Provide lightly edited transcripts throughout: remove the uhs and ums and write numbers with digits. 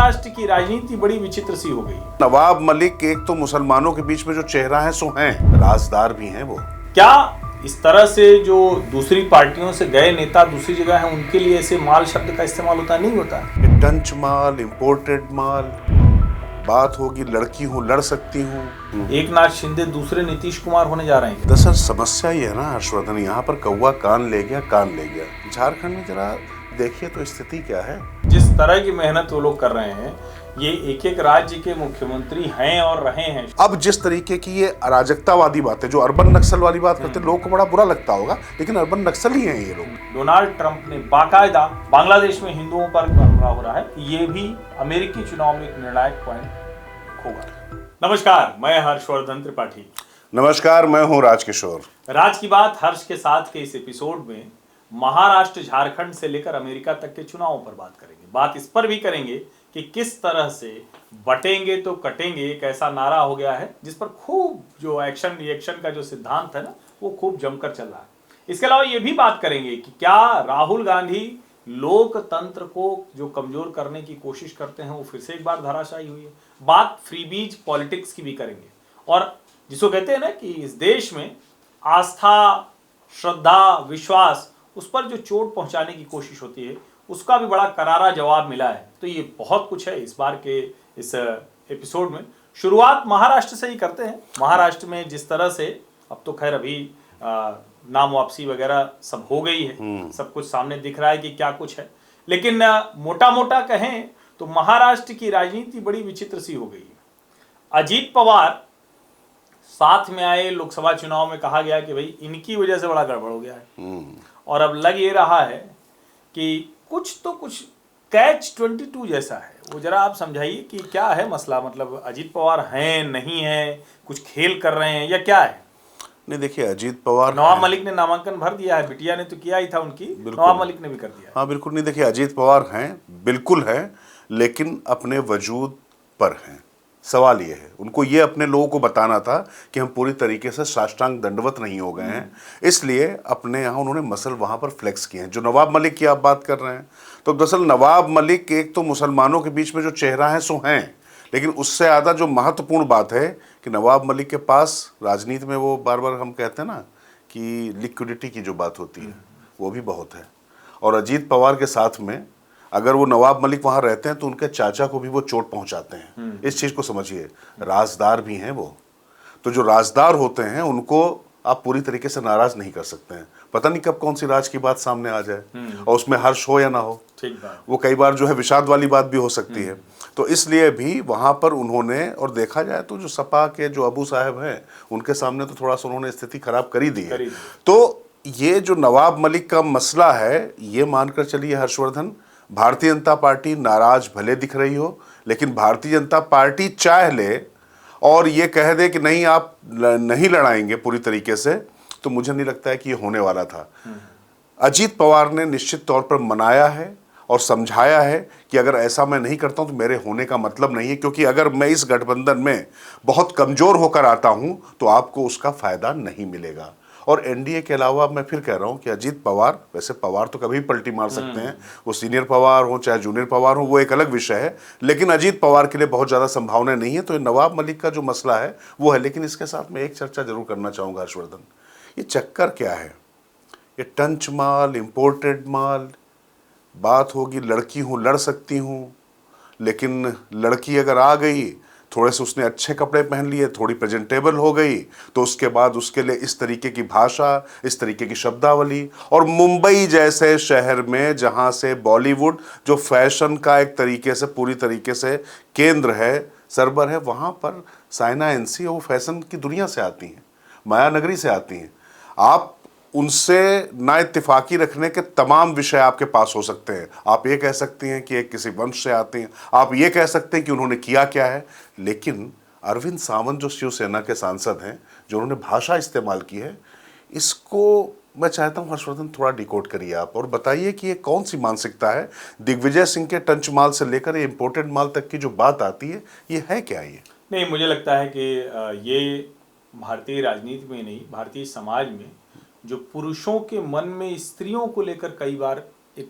महाराष्ट्र की राजनीति बड़ी विचित्र सी हो गई। नवाब मलिक एक तो मुसलमानों के बीच में जो चेहरा है सो हैं, राजदार भी हैं वो। क्या इस तरह से जो दूसरी पार्टियों से गए नेता दूसरी जगह हैं उनके लिए ऐसे माल शब्द का इस्तेमाल होता नहीं होता? ये टंच माल, इम्पोर्टेड माल, बात होगी लड़की हूँ लड़ सकती हूँ। एकनाथ शिंदे दूसरे नीतीश कुमार होने जा रहे हैं। दरअसल समस्या ये है ना हर्षवर्धन, यहाँ पर कौवा कान ले गया। झारखंड में जरा देखिए तो स्थिति क्या है। जिस तरह की मेहनत वो लोग कर रहे हैं, ये एक एक राज्य के मुख्यमंत्री हैं और रहे हैं। अब जिस तरीके की ये अराजकतावादी बातें, जो अर्बन नक्सल वाली बात करते हैं, लोगों को बड़ा बुरा लगता होगा, लेकिन अर्बन नक्सल ही हैं ये लोग। डोनाल्ड ट्रंप ने बाकायदा बांग्लादेश में हिंदुओं पर हमला हो रहा है, ये भी अमेरिकी चुनाव में एक निर्णायक पॉइंट होगा। नमस्कार, मैं हर्षवर्धन त्रिपाठी। नमस्कार, मैं हूँ राजकिशोर। राज की बात हर्ष के साथ के इस एपिसोड में महाराष्ट्र, झारखंड से लेकर अमेरिका तक के चुनावों पर बात करेंगे। बात इस पर भी करेंगे कि किस तरह से बटेंगे तो कटेंगे एक ऐसा नारा हो गया है जिस पर खूब जो एक्शन रिएक्शन का जो सिद्धांत है ना, वो खूब जमकर चल रहा है। इसके अलावा ये भी बात करेंगे कि क्या राहुल गांधी लोकतंत्र को जो कमजोर करने की कोशिश करते हैं वो फिर से एक बार धराशायी हुई है। बात फ्रीबीज पॉलिटिक्स की भी करेंगे और जिसको कहते हैं ना कि इस देश में आस्था, श्रद्धा, विश्वास, उस पर जो चोट पहुंचाने की कोशिश होती है उसका भी बड़ा करारा जवाब मिला है। तो ये बहुत कुछ है इस बार के इस एपिसोड में। शुरुआत महाराष्ट्र से ही करते हैं। महाराष्ट्र में जिस तरह से अब तो खैर अभी नाम वापसी वगैरह सब हो गई है, सब कुछ सामने दिख रहा है कि क्या कुछ है, लेकिन मोटा मोटा कहें तो महाराष्ट्र की राजनीति बड़ी विचित्र सी हो गई है। अजीत पवार साथ में आए लोकसभा चुनाव में कहा गया कि भाई इनकी वजह से बड़ा गड़बड़ हो गया है, और अब लग ये रहा है कि कुछ तो कुछ कैच 22 जैसा है। वो जरा आप समझाइए कि क्या है मसला, मतलब अजीत पवार हैं नहीं हैं, कुछ खेल कर रहे हैं या क्या है? नहीं देखिए, अजीत पवार, नवाब मलिक ने नामांकन भर दिया है, बिटिया ने तो किया ही था उनकी, नवाब मलिक ने भी कर दिया। हाँ बिल्कुल। नहीं देखिए, अजीत पवार हैं, बिल्कुल हैं, लेकिन अपने वजूद पर हैं। सवाल ये है, उनको ये अपने लोगों को बताना था कि हम पूरी तरीके से साष्टांग दंडवत नहीं हो गए हैं, इसलिए अपने यहाँ उन्होंने मसल वहाँ पर फ्लेक्स किए हैं। जो नवाब मलिक की आप बात कर रहे हैं, तो दरअसल नवाब मलिक एक तो मुसलमानों के बीच में जो चेहरा है सो हैं, लेकिन उससे ज़्यादा जो महत्वपूर्ण बात है कि नवाब मलिक के पास राजनीति में वो बार बार हम कहते हैं ना कि लिक्विडिटी की जो बात होती है वो भी बहुत है। और अजीत पवार के साथ में अगर वो नवाब मलिक वहाँ रहते हैं तो उनके चाचा को भी वो चोट पहुँचाते हैं। इस चीज़ को समझिए, राजदार भी हैं वो। तो जो राजदार होते हैं उनको आप पूरी तरीके से नाराज़ नहीं कर सकते हैं। पता नहीं कब कौन सी राज की बात सामने आ जाए और उसमें हर्ष हो या ना हो, ठीक बात। वो कई बार जो है विषाद वाली बात भी हो सकती है। तो इसलिए भी वहाँ पर उन्होंने, और देखा जाए तो जो सपा के जो अबू साहब हैं उनके सामने तो थोड़ा सा उन्होंने स्थिति खराब कर ही दी है। तो ये जो नवाब मलिक का मसला है, ये मानकर चलिए हर्षवर्धन, भारतीय जनता पार्टी नाराज भले दिख रही हो, लेकिन भारतीय जनता पार्टी चाह ले और ये कह दे कि नहीं आप नहीं लड़ाएंगे पूरी तरीके से, तो मुझे नहीं लगता है कि ये होने वाला था। अजीत पवार ने निश्चित तौर पर मनाया है और समझाया है कि अगर ऐसा मैं नहीं करता हूं तो मेरे होने का मतलब नहीं है, क्योंकि अगर मैं इस गठबंधन में बहुत कमजोर होकर आता हूं तो आपको उसका फायदा नहीं मिलेगा। और एनडीए के अलावा मैं फिर कह रहा हूं कि अजीत पवार, वैसे पवार तो कभी पलटी मार सकते हैं, वो सीनियर पवार हो चाहे जूनियर पवार हो, वो एक अलग विषय है, लेकिन अजीत पवार के लिए बहुत ज़्यादा संभावना नहीं है। तो ये नवाब मलिक का जो मसला है वो है। लेकिन इसके साथ मैं एक चर्चा जरूर करना चाहूँगा हर्षवर्धन, ये चक्कर क्या है? ये टंच माल, इम्पोर्टेड माल, बात होगी लड़की हूँ लड़ सकती हूँ, लेकिन लड़की अगर आ गई, थोड़े से उसने अच्छे कपड़े पहन लिए, थोड़ी प्रेजेंटेबल हो गई, तो उसके बाद उसके लिए इस तरीके की भाषा, इस तरीके की शब्दावली। और मुंबई जैसे शहर में जहाँ से बॉलीवुड जो फैशन का एक तरीके से पूरी तरीके से केंद्र है, सरबर है, वहाँ पर साइना एनसी वो फैशन की दुनिया से आती हैं, माया नगरी से आती हैं। आप उनसे ना इत्तेफाकी रखने के तमाम विषय आपके पास हो सकते हैं। आप ये कह सकते हैं कि एक किसी वंश से आते हैं, आप ये कह सकते हैं कि उन्होंने किया क्या है, लेकिन अरविंद सावंत जो शिवसेना के सांसद हैं, जो उन्होंने भाषा इस्तेमाल की है, इसको मैं चाहता हूँ हर्षवर्धन थोड़ा डिकोड करिए आप और बताइए कि ये कौन सी मानसिकता है। दिग्विजय सिंह के टंच माल से लेकर ये इम्पोर्टेड माल तक की जो बात आती है, ये है क्या? ये नहीं, मुझे लगता है कि ये भारतीय राजनीति में नहीं, भारतीय समाज में जो पुरुषों के मन में स्त्रियों को लेकर कई बार एक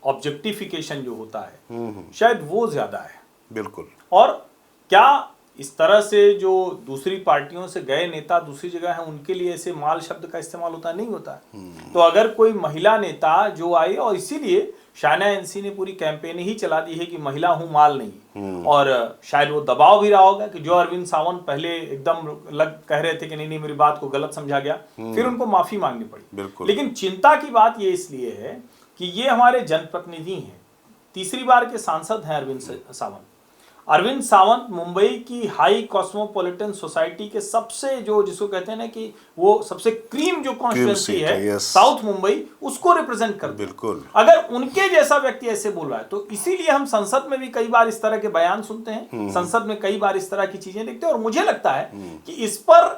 ऑब्जेक्टिफिकेशन जो होता है, शायद वो ज्यादा है। बिल्कुल। और क्या इस तरह से जो दूसरी पार्टियों से गए नेता दूसरी जगह हैं उनके लिए ऐसे माल शब्द का इस्तेमाल होता है? नहीं होता है। तो अगर कोई महिला नेता जो आई, और इसीलिए शायना एनसी ने पूरी कैंपेन ही चला दी है कि महिला हूं माल नहीं, और शायद वो दबाव भी रहा होगा कि जो अरविंद सावंत पहले एकदम कह रहे थे कि नहीं नहीं मेरी बात को गलत समझा गया, फिर उनको माफी मांगनी पड़ी। लेकिन चिंता की बात ये इसलिए है कि ये हमारे जनप्रतिनिधि हैं, तीसरी बार के सांसद हैं अरविंद सावंत मुंबई की हाई कॉस्मोपॉलिटन सोसाइटी के सबसे जो जिसको कहते हैं ना कि वो सबसे क्रीम जो कॉन्स्टिट्यूएंसी है साउथ मुंबई, उसको रिप्रेजेंट करते हैं। बिल्कुल। अगर उनके जैसा व्यक्ति ऐसे बोल रहा है तो इसीलिए हम संसद में भी कई बार इस तरह के बयान सुनते हैं, संसद में कई बार इस तरह की चीजें देखते हैं। और मुझे लगता है कि इस पर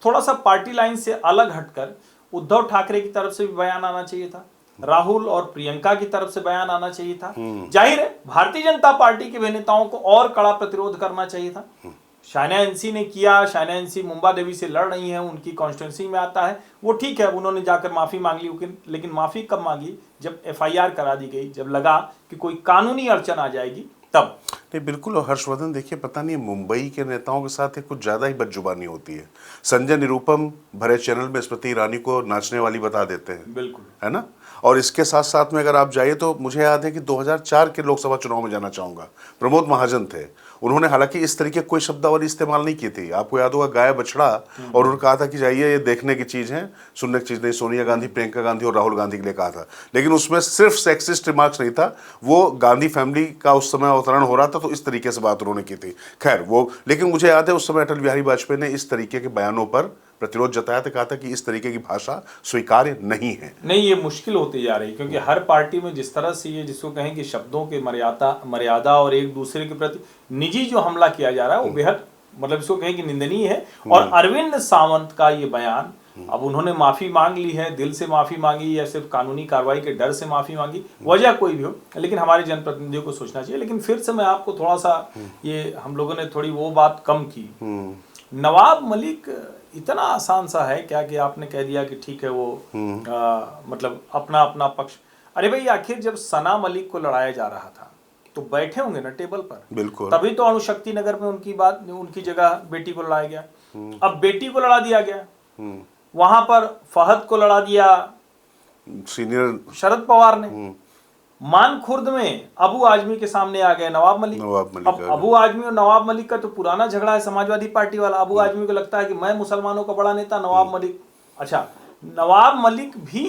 थोड़ा सा पार्टी लाइन से अलग हटकर उद्धव ठाकरे की तरफ से भी बयान आना चाहिए था, राहुल और प्रियंका की तरफ से बयान आना चाहिए था। जाहिर है भारतीय जनता पार्टी के नेताओं को और कड़ा प्रतिरोध करना चाहिए था। शायना एनसी ने किया, शायना एनसी मुंबा देवी से लड़ रही हैं, उनकी कॉन्स्टिट्यूंसी में आता है, वो ठीक है, उन्होंने जाकर माफी मांग ली। लेकिन माफी कब मांगी? जब एफआईआर करा दी गई, जब लगा कि कोई कानूनी अड़चन आ जाएगी तब। नहीं बिल्कुल। और हर्षवर्धन देखिए, पता नहीं मुंबई के नेताओं के साथ कुछ ज्यादा ही बदजुबानी होती है। संजय निरुपम भरे चैनल में स्मृति ईरानी को नाचने वाली बता देते हैं, बिल्कुल, है ना। और इसके साथ साथ में अगर आप जाइए तो मुझे याद है कि 2004 के लोकसभा चुनाव में जाना चाहूंगा, प्रमोद महाजन थे, उन्होंने हालांकि इस तरीके कोई शब्दावली इस्तेमाल नहीं की थी। आपको याद होगा गाय बछड़ा, और उन्होंने कहा था कि जाइए ये देखने की चीज है, सुनने की चीज नहीं। सोनिया गांधी, प्रियंका गांधी और राहुल गांधी के लिए कहा था, लेकिन उसमें सिर्फ सेक्सिस्ट रिमार्क्स नहीं था, वो गांधी फैमिली का उस समय अवतरण हो रहा था, तो इस तरीके से बात उन्होंने की थी। खैर वो, लेकिन मुझे याद है उस समय अटल बिहारी वाजपेयी ने इस तरीके के बयानों पर प्रतिरोध जताया था, कहा था कि इस तरीके की भाषा स्वीकार्य नहीं है। नहीं, ये मुश्किल होती जा रही, क्योंकि हर पार्टी में जिस तरह से ये जिसको कहें कि शब्दों के मर्यादा और एक दूसरे के प्रति निजी जो हमला किया जा रहा है वो बेहद मतलब इसको कहें कि निंदनीय है। और अरविंद सावंत का ये बयान, अब उन्होंने माफी मांग ली है, दिल से माफी मांगी या सिर्फ कानूनी कार्रवाई के डर से माफी मांगी, वजह कोई भी हो, लेकिन हमारे जनप्रतिनिधियों को सोचना चाहिए। लेकिन फिर से मैं आपको थोड़ा सा, ये हम लोगों ने थोड़ी वो बात कम की, नवाब मलिक इतना आसान सा है क्या कि आपने कह दिया कि ठीक है वो मतलब अपना अपना पक्ष। अरे भाई, आखिर जब सना मलिक को लड़ाया जा रहा था तो बैठे होंगे ना टेबल पर, बिल्कुल। तभी तो अणुशक्ति नगर में उनकी जगह बेटी को लड़ाया गया। अब बेटी को लड़ा दिया गया, वहां पर फहद को लड़ा दिया सीनियर शरद पवार ने। मानखुर्द में अबू आजमी के सामने आ गए नवाब मलिक। अब अबू आजमी और नवाब मलिक का तो पुराना झगड़ा है, समाजवादी पार्टी वाला। अबू आजमी को लगता है कि मैं मुसलमानों का बड़ा नेता, नवाब मलिक, अच्छा नवाब मलिक भी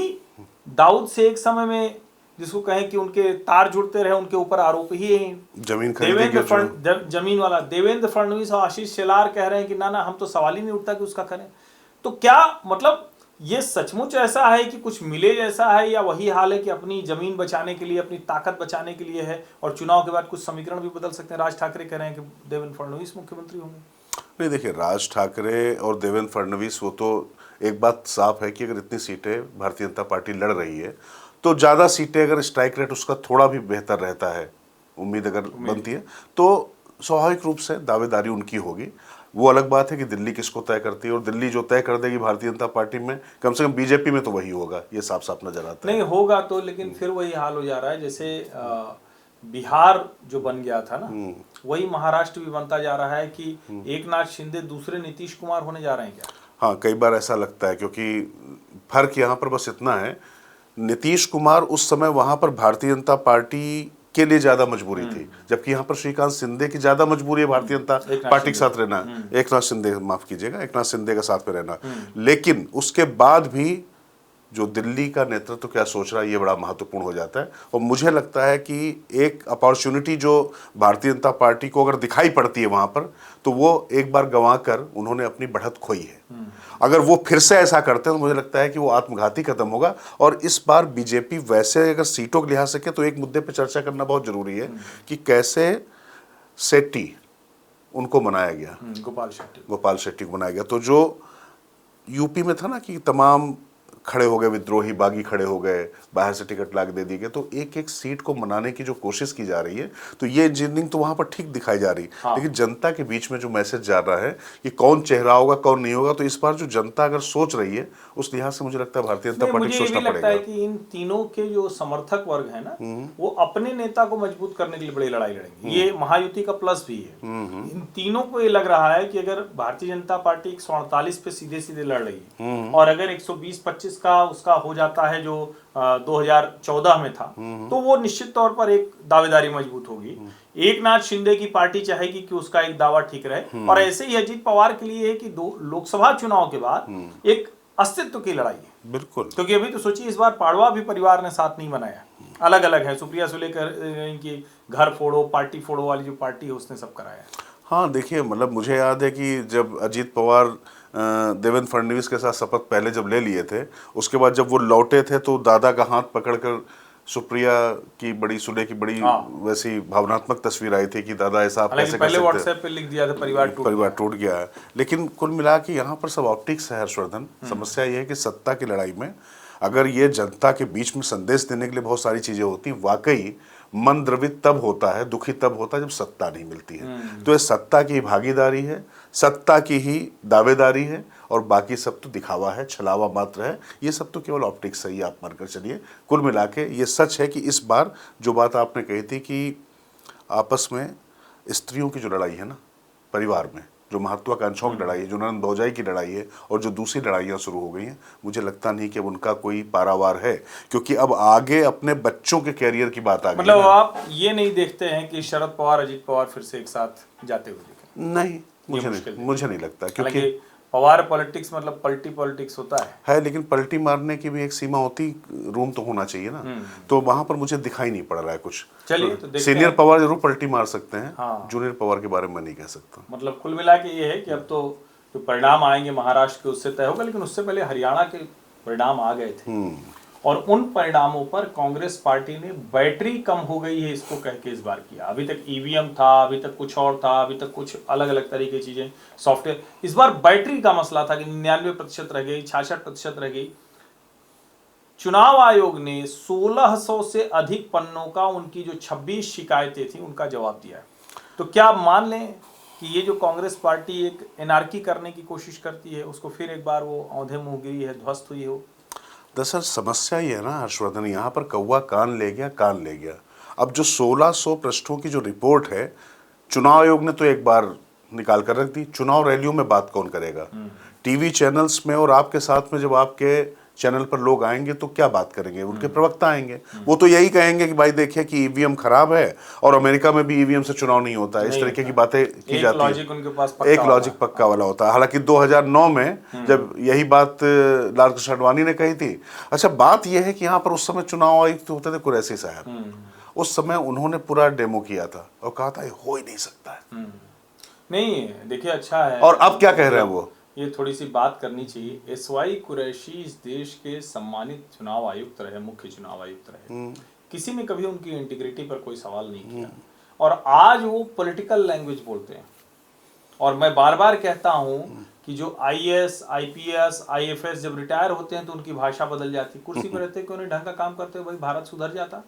दाऊद से एक समय में जिसको कहें कि उनके तार जुड़ते रहे, उनके ऊपर आरोप ही है जमीन वाला। देवेंद्र फडणवीस और आशीष शेलार कह रहे हैं कि ना ना, हम तो सवाल ही नहीं उठता कि उसका करें। तो क्या मतलब ये सचमुच ऐसा है कि कुछ मिले जैसा है, या वही हाल है कि अपनी जमीन बचाने के लिए, अपनी ताकत बचाने के लिए है, और चुनाव के बाद कुछ समीकरण भी बदल सकते हैं? राज ठाकरे कह रहे हैं कि देवेंद्र फडणवीस मुख्यमंत्री होंगे। नहीं देखिए, राज ठाकरे और देवेंद्र फडणवीस, वो तो एक बात साफ है कि अगर इतनी सीटें भारतीय जनता पार्टी लड़ रही है तो ज़्यादा सीटें अगर स्ट्राइक रेट उसका थोड़ा भी बेहतर रहता है, उम्मीद अगर बनती है, तो स्वाभाविक रूप से दावेदारी उनकी होगी। वो अलग बात है कि दिल्ली किसको तय करती है, और दिल्ली जो तय कर देगी भारतीय जनता पार्टी में, कम से कम बीजेपी में तो वही होगा, ये साफ साफ नजर आता है। नहीं होगा तो, लेकिन फिर वही हाल हो जा रहा है जैसे बिहार जो बन गया था ना, वही महाराष्ट्र भी बनता जा रहा है कि एक नाथ शिंदे दूसरे नीतीश कुमार होने जा रहे हैं क्या? हाँ, कई बार ऐसा लगता है, क्योंकि फर्क यहाँ पर बस इतना है, नीतीश कुमार उस समय वहां पर भारतीय जनता पार्टी के लिए ज्यादा मजबूरी थी, जबकि यहाँ पर श्रीकांत शिंदे की ज्यादा मजबूरी है भारतीय जनता पार्टी के साथ रहना, एक नाथ शिंदे, माफ कीजिएगा, एक नाथ शिंदे के साथ में रहना। लेकिन उसके बाद भी जो दिल्ली का नेतृत्व क्या सोच रहा है, ये बड़ा महत्वपूर्ण हो जाता है। और मुझे लगता है कि एक अपॉर्चुनिटी जो भारतीय जनता पार्टी को अगर दिखाई पड़ती है वहां पर, तो वो एक बार गंवा कर उन्होंने अपनी बढ़त खोई है। अगर वो फिर से ऐसा करते हैं तो मुझे लगता है कि वो आत्मघाती कदम होगा। और इस बार बीजेपी वैसे अगर सीटों के लिहाज से के, तो एक मुद्दे पर चर्चा करना बहुत जरूरी है कि कैसे शेट्टी उनको बनाया गया, गोपाल शेट्टी को बनाया गया। तो जो यूपी में था ना कि तमाम खड़े हो गए विद्रोही, बागी खड़े हो गए, बाहर से टिकट लाके दे दी गए, तो एक एक सीट को मनाने की जो कोशिश की जा रही है, तो ये इंजीनियरिंग तो वहां पर ठीक दिखाई जा रही। हाँ। लेकिन जनता के बीच में जो मैसेज जा रहा है कि कौन चेहरा होगा कौन नहीं होगा, तो इस बार जो जनता अगर सोच रही है उस लिहाज से मुझे लगता है भारतीय जनता पार्टी को सोचना लगता है पड़ेगा। कि इन तीनों के जो समर्थक वर्ग है ना, वो अपने नेता को मजबूत करने के लिए बड़ी लड़ाई लड़ेंगे। ये महायुति का प्लस भी है। इन तीनों को ये लग रहा है कि अगर भारतीय जनता पार्टी 148 पे सीधे सीधे लड़ रही है और अगर 120-25 का उसका हो जाता है जो 2014 में था, तो वो निश्चित तौर पर एक दावेदारी मजबूत होगी। एकनाथ शिंदे की पार्टी चाहेगी कि उसका एक दावा ठीक रहे, और ऐसे ही अजीत पवार के लिए है कि दो लोकसभा चुनाव के बाद एक अस्तित्व की लड़ाई है। बिल्कुल, क्योंकि अभी तो सोचिए इस बार पाड़वा भी परिवार ने साथ नहीं बनाया, अलग अलग है। सुप्रिया सुले की घर फोड़ो पार्टी फोड़ो वाली जो पार्टी है उसने सब कराया। हाँ देखिए, मतलब मुझे याद है कि जब अजीत पवार देवेंद्र फडणवीस के साथ शपथ पहले जब ले लिए थे, उसके बाद जब वो लौटे थे तो दादा का हाथ पकड़कर सुप्रिया की बड़ी सुले की बड़ी वैसी भावनात्मक तस्वीर आई थी कि दादा ऐसा आप कैसे पहले व्हाट्सएप पे लिख दिया था परिवार टूट गया है। लेकिन कुल मिला के यहाँ पर सब ऑप्टिक्स है हर्षवर्धन। समस्या ये है कि सत्ता की लड़ाई में अगर ये जनता के बीच में संदेश देने के लिए बहुत सारी चीजें होती, वाकई मन द्रवित तब होता है, दुखी तब होता है जब सत्ता नहीं मिलती है। तो ये सत्ता की भागीदारी है, सत्ता की ही दावेदारी है, और बाकी सब तो दिखावा है, छलावा मात्र है। ये सब तो केवल ऑप्टिक्स है, ये आप मानकर चलिए। कुल मिला के ये सच है कि इस बार जो बात आपने कही थी कि आपस में स्त्रियों की जो लड़ाई है ना, परिवार में जो महत्वाकांक्षाओं की लड़ाई है, जो ननद भौजाई की लड़ाई है, और जो दूसरी लड़ाइयाँ शुरू हो गई हैं, मुझे लगता नहीं कि अब उनका कोई पारावार है, क्योंकि अब आगे अपने बच्चों के कैरियर की बात आ गई। मतलब आप ये नहीं देखते हैं कि शरद पवार अजीत पवार फिर से एक साथ जाते हुए दिखे? नहीं, मुझे नहीं लगता, क्योंकि पवार पॉलिटिक्स मतलब पलटी पॉलिटिक्स होता है, लेकिन पलटी मारने की भी एक सीमा होती, रूम तो होना चाहिए ना। तो वहां पर मुझे दिखाई नहीं पड़ रहा है कुछ। चलिए तो सीनियर पवार जरूर पलटी मार सकते हैं। हाँ। जूनियर पवार के बारे में नहीं कह सकता। मतलब कुल मिला के ये है कि अब तो जो परिणाम आएंगे महाराष्ट्र के उससे तय होगा, लेकिन उससे पहले हरियाणा के परिणाम आ गए थे, और उन परिणामों पर कांग्रेस पार्टी ने बैटरी कम हो गई है इसको कह के इस बार किया। अभी तक ईवीएम था, अभी तक कुछ और था, अभी तक कुछ अलग अलग तरीके की चीजें, सॉफ्टवेयर। इस बार बैटरी का मसला था कि 99% रह गई, 66% रह गई। चुनाव आयोग ने 1600 से अधिक पन्नों का उनकी जो 26 शिकायतें थी उनका जवाब दिया है। तो क्या आप मान लें कि ये जो कांग्रेस पार्टी एक एनार्की करने की कोशिश करती है, उसको फिर एक बार वो औंधे मुंह गिरी है, ध्वस्त हुई हो? दरअसल समस्या ये है ना हर्षवर्धन, यहाँ पर कौवा कान ले गया। अब जो 1600 पृष्ठों की जो रिपोर्ट है, चुनाव आयोग ने तो एक बार निकाल कर रख दी। चुनाव रैलियों में बात कौन करेगा? टीवी चैनल्स में, और आपके साथ में जब आपके चैनल पर लोग आएंगे तो क्या बात करेंगे? उनके प्रवक्ता आएंगे, वो तो यही कहेंगे कि भाई देखिए कि ईवीएम खराब है, और अमेरिका में भी ईवीएम से चुनाव नहीं होता है। इस तरीके की बातें की जाती है। एक लॉजिक पक्का वाला होता है। हालांकि 2009 में जब यही बात लाल कृष्ण आडवाणी ने कही थी। अच्छा, बात यह है कि यहाँ पर उस समय चुनाव आयुक्त होते थे कुरैशी साहब। उस समय उन्होंने पूरा डेमो किया था और कहा था ये हो ही नहीं सकता है। नहीं देखिए, अच्छा है। और अब क्या कह रहे हैं वो? ये थोड़ी सी बात करनी चाहिए। एसवाई कुरैशी इस देश के सम्मानित चुनाव आयुक्त रहे, मुख्य चुनाव आयुक्त रहे। किसी ने कभी उनकी इंटीग्रिटी पर कोई सवाल नहीं किया, और आज वो पॉलिटिकल लैंग्वेज बोलते हैं। और मैं बार बार कहता हूं कि जो आईएएस, आईपीएस, आईएफएस जब रिटायर होते हैं तो उनकी भाषा बदल जाती। कुर्सी पर रहते क्यों नहीं ढंग का काम करते हुए भारत सुधर जाता।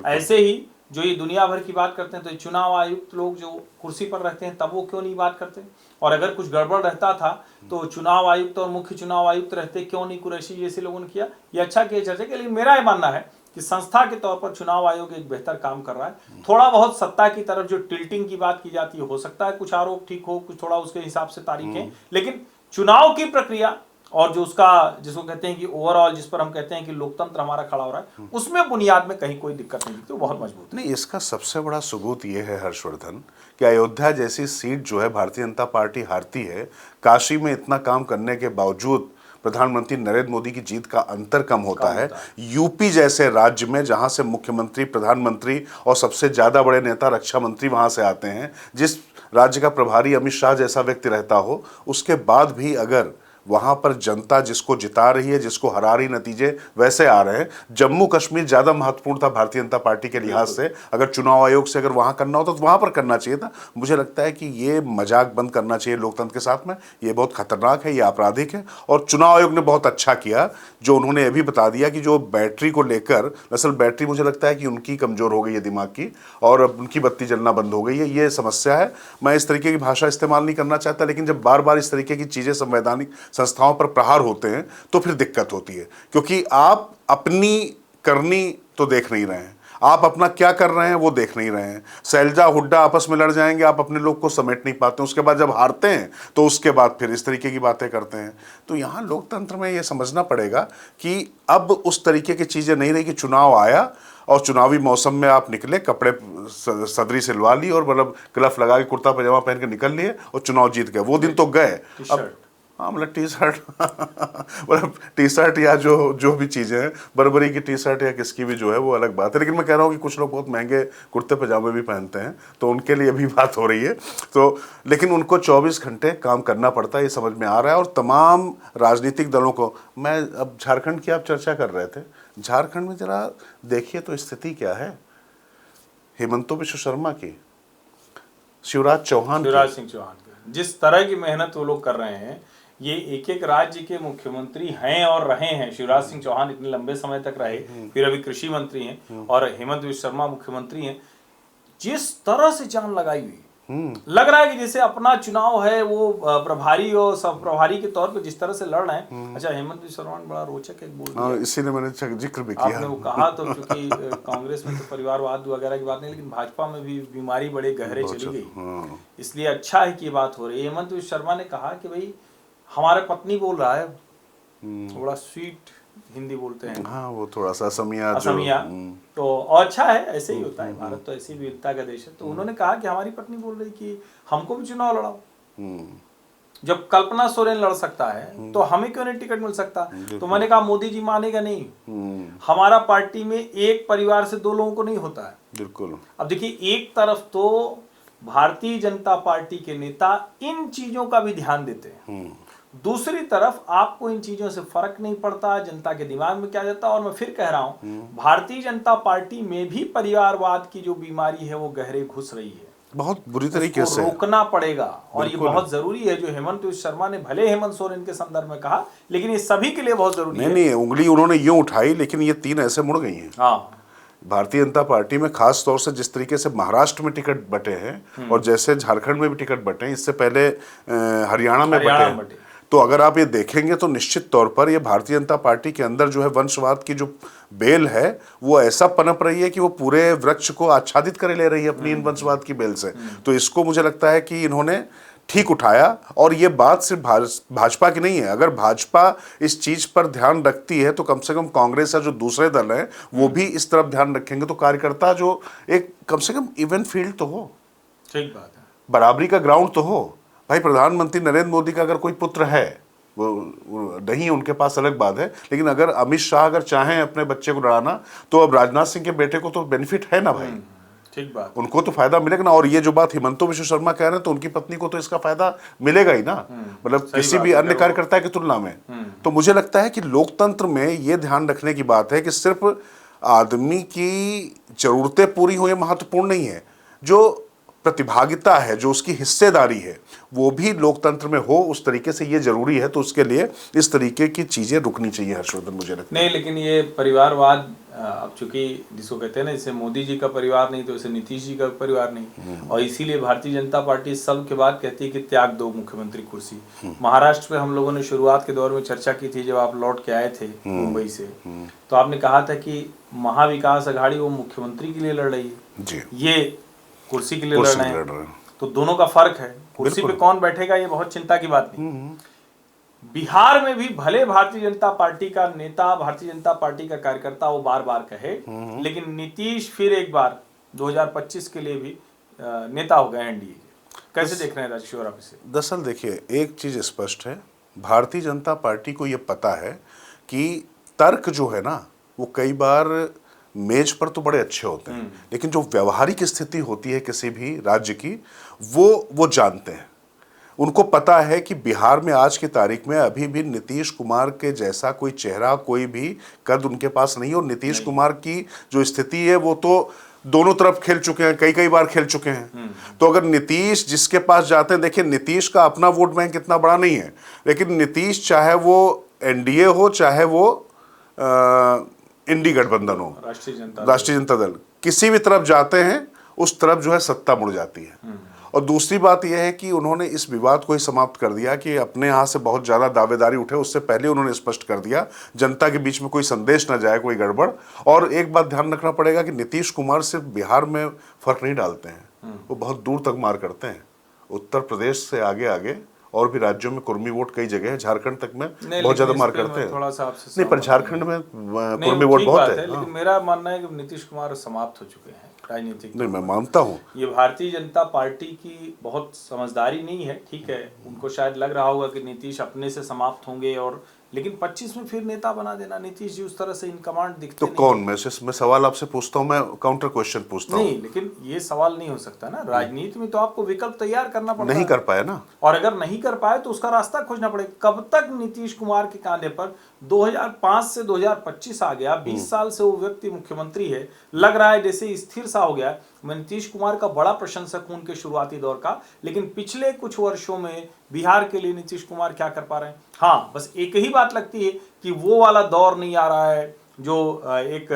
ऐसे ही जो ये दुनिया भर की बात करते हैं, तो चुनाव आयुक्त लोग जो कुर्सी पर रहते हैं तब वो क्यों नहीं बात करते? और अगर कुछ गड़बड़ रहता था तो चुनाव आयुक्त और मुख्य चुनाव आयुक्त रहते क्यों नहीं? कुरैशी जैसे लोगों ने किया। ये अच्छा किया चर्चा के लिए। मेरा ये मानना है कि संस्था के तौर पर चुनाव आयोग एक बेहतर काम कर रहा है। थोड़ा बहुत सत्ता की तरफ जो टिल्टिंग की बात की जाती है, हो सकता है कुछ आरोप ठीक हो, कुछ थोड़ा उसके हिसाब से तारीखें, लेकिन चुनाव की प्रक्रिया और जो उसका जिसको कहते हैं कि ओवरऑल, जिस पर हम कहते हैं कि लोकतंत्र हमारा खड़ा हो रहा है, उसमें बुनियाद में कहीं कोई दिक्कत नहीं दिखती, वो बहुत मजबूत है। नहीं, इसका सबसे बड़ा सबूत ये है हर्षवर्धन कि अयोध्या जैसी सीट जो है भारतीय जनता पार्टी हारती है, काशी में इतना काम करने के बावजूद प्रधानमंत्री नरेंद्र मोदी की जीत का अंतर कम होता है। यूपी जैसे राज्य में जहां से मुख्यमंत्री, प्रधानमंत्री और सबसे ज्यादा बड़े नेता रक्षा मंत्री वहां से आते हैं, जिस राज्य का प्रभारी अमित शाह जैसा व्यक्ति रहता हो, उसके बाद भी अगर वहां पर जनता जिसको जिता रही है, जिसको हरा रही, नतीजे वैसे आ रहे हैं। जम्मू कश्मीर ज्यादा महत्वपूर्ण था भारतीय जनता पार्टी के लिहाज से। अगर चुनाव आयोग से अगर वहां करना होता तो वहां पर करना चाहिए था। मुझे लगता है कि ये मजाक बंद करना चाहिए लोकतंत्र के साथ में। ये बहुत खतरनाक है, ये आपराधिक है। और चुनाव आयोग ने बहुत अच्छा किया जो उन्होंने ये भी बता दिया कि जो बैटरी को लेकर, दरअसल बैटरी मुझे लगता है कि उनकी कमजोर हो गई है दिमाग की, और अब उनकी बत्ती जलना बंद हो गई है। ये समस्या है। मैं इस तरीके की भाषा इस्तेमाल नहीं करना चाहता, लेकिन जब बार बार इस तरीके की चीजें संवैधानिक संस्थाओं पर प्रहार होते हैं तो फिर दिक्कत होती है, क्योंकि आप अपनी करनी तो देख नहीं रहे हैं, आप अपना क्या कर रहे हैं वो देख नहीं रहे हैं। शैलजा हुड्डा आपस में लड़ जाएंगे, आप अपने लोग को समेट नहीं पाते, उसके बाद जब हारते हैं तो उसके बाद फिर इस तरीके की बातें करते हैं। तो यहाँ लोकतंत्र में ये समझना पड़ेगा कि अब उस तरीके की चीज़ें नहीं रही कि चुनाव आया और चुनावी मौसम में आप निकले, कपड़े सदरी सिलवा ली और मतलब ग्लफ लगा के कुर्ता पजामा पहन के निकल लिए और चुनाव जीत गए। वो दिन तो गए। अब हाँ, मतलब टी शर्ट मतलब टी शर्ट या जो भी चीज़ें हैं, बर्बरी की टी शर्ट या किसकी भी जो है वो अलग बात है। लेकिन मैं कह रहा हूँ कि कुछ लोग बहुत महंगे कुर्ते पजामे भी पहनते हैं, तो उनके लिए भी बात हो रही है। तो लेकिन उनको 24 घंटे काम करना पड़ता है, ये समझ में आ रहा है। और तमाम राजनीतिक दलों को, मैं अब झारखंड की आप चर्चा कर रहे थे, झारखंड में जरा देखिए तो स्थिति क्या है। हेमंत बिश्व शर्मा की, शिवराज सिंह चौहान की जिस तरह की मेहनत वो लोग कर रहे हैं, ये एक एक राज्य के मुख्यमंत्री हैं और रहे हैं। शिवराज सिंह चौहान इतने लंबे समय तक रहे, फिर अभी कृषि मंत्री हैं, और हेमंत बिश्व शर्मा मुख्यमंत्री हैं। जिस तरह से जान लगाई हुई, लग रहा है कि जैसे अपना चुनाव है वो प्रभारी और सब प्रभारी के तौर पे जिस तरह से लड़ रहे हैं। अच्छा, हेमंत बिश्व शर्मा बड़ा रोचक एक बोल दिया, इसीलिए मैंने जिक्र भी किया। आपने वो कहा तो, क्योंकि कांग्रेस में तो परिवारवाद वगैरह की बात नहीं, लेकिन भाजपा में भी बीमारी बड़े गहरे चली गई, इसलिए अच्छा है कि ये बात हो रही है। हेमंत बिश्व शर्मा ने कहा कि भाई हमारे पत्नी बोल रहा है, थोड़ा स्वीट हिंदी बोलते हैं, हाँ वो थोड़ा सा असमिया तो और अच्छा है, ऐसे ही होता है, भारत तो ऐसी विविधता का देश है। तो उन्होंने कहा कि हमारी पत्नी बोल रही कि हमको भी चुनाव लड़ाओ। जब कल्पना सोरेन लड़ सकता है तो हमें क्यों नहीं टिकट मिल सकता? तो मैंने कहा मोदी जी मानेगा नहीं, हमारा पार्टी में एक परिवार से दो लोगों को नहीं होता है। बिल्कुल। अब देखिए, एक तरफ तो भारतीय जनता पार्टी के नेता इन चीजों का भी ध्यान देते हैं, दूसरी तरफ आपको इन चीजों से फर्क नहीं पड़ता, जनता के दिमाग में क्या जाता है। और मैं फिर कह रहा हूं, भारतीय जनता पार्टी में भी परिवारवाद की जो बीमारी है वो गहरे घुस रही है, बहुत बुरी तरीके से रोकना पड़ेगा। और ये बहुत जरूरी है जो हेमंत बिश्व शर्मा ने भले हेमंत सोरेन के संदर्भ में कहा, लेकिन ये सभी के लिए बहुत जरूरी है। नहीं, उंगली उन्होंने यूं उठाई, लेकिन ये तीन ऐसे मुड़ गई हैं। हाँ, भारतीय जनता पार्टी में खास तौर से जिस तरीके से महाराष्ट्र में टिकट बटे हैं और जैसे झारखंड में भी टिकट बटे हैं, इससे पहले हरियाणा में बटे। तो अगर आप ये देखेंगे तो निश्चित तौर पर ये भारतीय जनता पार्टी के अंदर जो है वंशवाद की जो बेल है वो ऐसा पनप रही है कि वो पूरे वृक्ष को आच्छादित करे ले रही है अपनी इन वंशवाद की बेल से। तो इसको मुझे लगता है कि इन्होंने ठीक उठाया। और ये बात सिर्फ भाजपा की नहीं है। अगर भाजपा इस चीज पर ध्यान रखती है तो कम से कम कांग्रेस या जो दूसरे दल हैं वो भी इस तरफ ध्यान रखेंगे, तो कार्यकर्ता जो एक कम से कम इवन फील्ड तो हो, ठीक बात है, बराबरी का ग्राउंड तो हो। भाई प्रधानमंत्री नरेंद्र मोदी का अगर कोई पुत्र है, वो नहीं उनके पास अलग बात है, लेकिन अगर अमित शाह अगर चाहें अपने बच्चे को लड़ाना तो अब राजनाथ सिंह के बेटे को तो बेनिफिट है ना भाई, ठीक बात, उनको तो फायदा मिलेगा ना। और ये जो बात हेमंत बिश्व शर्मा कह रहे हैं तो उनकी पत्नी को तो इसका फायदा मिलेगा ही ना, मतलब किसी भी अन्य कार्यकर्ता की तुलना में। तो मुझे लगता है कि लोकतंत्र में ये ध्यान रखने की बात है कि सिर्फ आदमी की जरूरतें पूरी हो ये महत्वपूर्ण नहीं है, जो प्रतिभागिता है, जो उसकी हिस्सेदारी है, वो भी लोकतंत्र में हो उस तरीके से, ये जरूरी है। तो उसके लिए इस तरीके की चीजें रुकनी चाहिए हर्षवर्धन, मुझे लगता है। नहीं, लेकिन ये परिवारवाद अब चूंकि जिसको कहते हैं ना, जैसे मोदी जी का परिवार नहीं तो जैसे नीतीश जी का परिवार नहीं, और इसीलिए भारतीय जनता पार्टी सब के बाद कहती है कि त्याग दो मुख्यमंत्री कुर्सी। महाराष्ट्र में हम लोगों ने शुरुआत के दौर में चर्चा की थी, जब आप लौट के आए थे मुंबई से, तो आपने कहा था कि महाविकास अघाड़ी वो मुख्यमंत्री के लिए लड़ रही है, ये कुर्सी के लिए लड़ रहे हैं, तो दोनों का फर्क है। कुर्सी पे कौन बैठेगा ये बहुत चिंता की बात नहीं। बिहार में भी भले भारतीय जनता पार्टी का नेता, भारतीय जनता पार्टी का कार्यकर्ता वो बार बार कहे, लेकिन नीतीश फिर एक बार 2025 के लिए भी नेता हो गए एनडीए के। कैसे देख रहे हैं राजेश्वर आप इसे? दरअसल देखिए, एक चीज स्पष्ट है, भारतीय जनता पार्टी को ये पता है कि तर्क जो है ना वो कई बार मेज पर तो बड़े अच्छे होते हैं, लेकिन जो व्यवहारिक स्थिति होती है किसी भी राज्य की, वो जानते हैं। उनको पता है कि बिहार में आज की तारीख में अभी भी नीतीश कुमार के जैसा कोई चेहरा, कोई भी कद उनके पास नहीं है। और नीतीश कुमार की जो स्थिति है वो तो दोनों तरफ खेल चुके हैं, कई कई बार खेल चुके हैं। तो अगर नीतीश जिसके पास जाते हैं, देखिए नीतीश का अपना वोट बैंक इतना बड़ा नहीं है, लेकिन नीतीश चाहे वो एनडीए हो, चाहे वो इंडी गठबंधन हो, राष्ट्रीय जनता दल, किसी भी तरफ जाते हैं उस तरफ जो है सत्ता मुड़ जाती है। और दूसरी बात यह है कि उन्होंने इस विवाद को ही समाप्त कर दिया कि अपने यहाँ से बहुत ज़्यादा दावेदारी उठे, उससे पहले उन्होंने स्पष्ट कर दिया जनता के बीच में कोई संदेश ना जाए, कोई गड़बड़। और एक बात ध्यान रखना पड़ेगा कि नीतीश कुमार सिर्फ बिहार में फर्क नहीं डालते हैं, वो बहुत दूर तक मार करते हैं। उत्तर प्रदेश से आगे आगे और भी राज्यों में कुर्मी वोट कई जगह है, झारखंड तक में बहुत ज्यादा मार करते हैं। थोड़ा सा आपसे नहीं, पर झारखंड में कुर्मी वोट बहुत है। लेकिन मेरा मानना है कि नीतीश कुमार समाप्त हो चुके हैं राजनीतिक। नहीं, मैं मानता हूँ ये भारतीय जनता पार्टी की बहुत समझदारी नहीं है। ठीक है, उनको शायद लग रहा होगा कि नीतीश अपने से समाप्त होंगे, और लेकिन 25 में फिर नेता बना देना। नीतीश जी उस तरह से इन कमांड दिखते तो कौन, मैं सवाल आपसे पूछता हूँ, मैं काउंटर क्वेश्चन पूछता हूँ। नहीं, लेकिन ये सवाल नहीं हो सकता ना, राजनीति में तो आपको विकल्प तैयार करना पड़ता है। नहीं कर पाए ना, और अगर नहीं कर पाए तो उसका रास्ता खोजना पड़ेगा। कब तक नीतीश कुमार के कांधे पर 2005 से 2025 आ गया, 20 साल से वो व्यक्ति मुख्यमंत्री है, लग रहा है जैसे स्थिर सा हो गया। मैं नीतीश कुमार का बड़ा प्रशंसक हूं उनके शुरुआती दौर का, लेकिन पिछले कुछ वर्षों में बिहार के लिए नीतीश कुमार क्या कर पा रहे हैं? हाँ, बस एक ही बात लगती है कि वो वाला दौर नहीं आ रहा है जो एक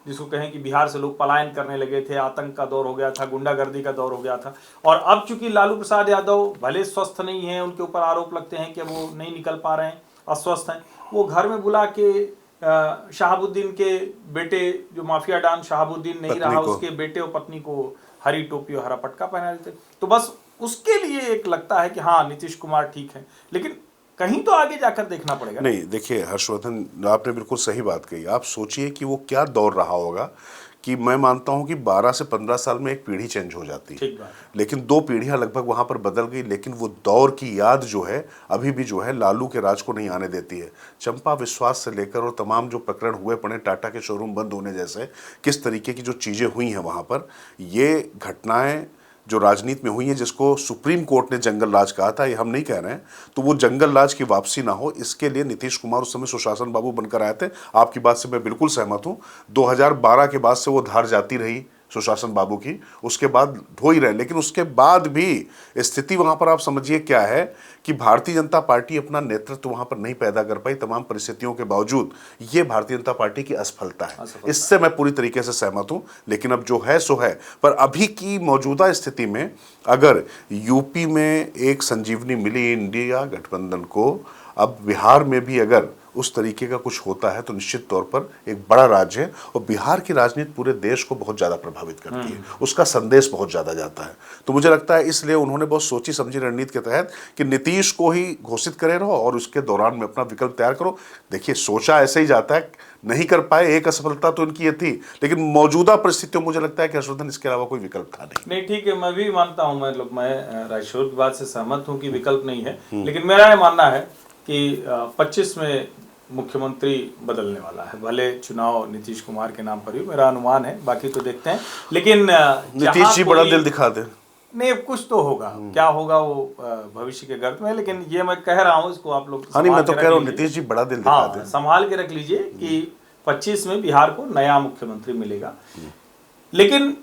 जिसको कहें कि बिहार से लोग पलायन करने लगे थे, आतंक का दौर हो गया था, गुंडागर्दी का दौर हो गया था। और अब चूंकि लालू प्रसाद यादव भले स्वस्थ नहीं है, उनके ऊपर आरोप लगते हैं कि वो नहीं निकल पा रहे हैं, अस्वस्थ हैं, वो घर में बुला के शहाबुद्दीन के बेटे, जो माफिया डॉन शहाबुद्दीन नहीं रहा, उसके बेटे और पत्नी को हरी टोपी और हरा पटका पहना देते। तो बस उसके लिए एक लगता है कि हाँ नीतीश कुमार ठीक है, लेकिन कहीं तो आगे जाकर देखना पड़ेगा। नहीं, देखिए हर्षवर्धन, आपने बिल्कुल सही बात कही। आप सोचिए कि वो क्या दौर रहा होगा, कि मैं मानता हूं कि 12 से 15 साल में एक पीढ़ी चेंज हो जाती है, लेकिन 2 पीढ़ियां लगभग वहां पर बदल गई, लेकिन वो दौर की याद जो है अभी भी जो है लालू के राज को नहीं आने देती है। चंपा विश्वास से लेकर और तमाम जो प्रकरण हुए पड़े, टाटा के शोरूम बंद होने जैसे किस तरीके की जो चीज़ें हुई हैं वहाँ पर, ये घटनाएँ जो राजनीति में हुई है, जिसको सुप्रीम कोर्ट ने जंगल राज कहा था, ये हम नहीं कह रहे हैं, तो वो जंगल राज की वापसी ना हो, इसके लिए नीतीश कुमार उस समय सुशासन बाबू बनकर आए थे। आपकी बात से मैं बिल्कुल सहमत हूँ। 2012 के बाद से वो धार जाती रही सुशासन बाबू की, उसके बाद हो ही रहे, लेकिन उसके बाद भी स्थिति वहां पर आप समझिए क्या है कि भारतीय जनता पार्टी अपना नेतृत्व वहां पर नहीं पैदा कर पाई तमाम परिस्थितियों के बावजूद। ये भारतीय जनता पार्टी की असफलता है, इससे मैं पूरी तरीके से सहमत हूं। लेकिन अब जो है सो है, पर अभी की मौजूदा स्थिति में अगर यूपी में एक संजीवनी मिली इंडिया गठबंधन को, अब बिहार में भी अगर उस तरीके का कुछ होता है तो निश्चित तौर पर एक बड़ा राज्य है, और बिहार की राजनीति पूरे देश को बहुत ज़्यादा प्रभावित करती है, उसका संदेश बहुत ज़्यादा जाता है। तो मुझे लगता है इसलिए उन्होंने बहुत सोची समझी रणनीति के तहत कि नीतीश को ही घोषित करे रहो और उसके दौरान में अपना विकल्प तैयार करो। देखिए, सोचा ऐसे ही जाता है, नहीं कर पाए, एक असफलता तो इनकी ये थी, लेकिन मौजूदा परिस्थितियों मुझे लगता है कि हर्षवर्धन इसके अलावा कोई विकल्प था नहीं। ठीक है, मैं भी मानता हूँ, मैं राजशोर की बात से सहमत हूँ कि विकल्प नहीं है, लेकिन मेरा ये मानना है कि 25 में मुख्यमंत्री बदलने वाला है। भले चुनाव नीतीश कुमार के नाम पर ही मेरा अनुमान है, बाकी तो देखते हैं, लेकिन नीतीश जी बड़ा दिल दिखा दे, नहीं कुछ तो होगा, क्या होगा वो भविष्य के गर्त में, लेकिन ये मैं कह रहा हूँ, इसको आप लोग मैं तो कह रहा हूँ नीतीश जी बड़ा दिल दिखा दे, संभाल के रख लीजिए कि 25 में बिहार को नया मुख्यमंत्री मिलेगा। लेकिन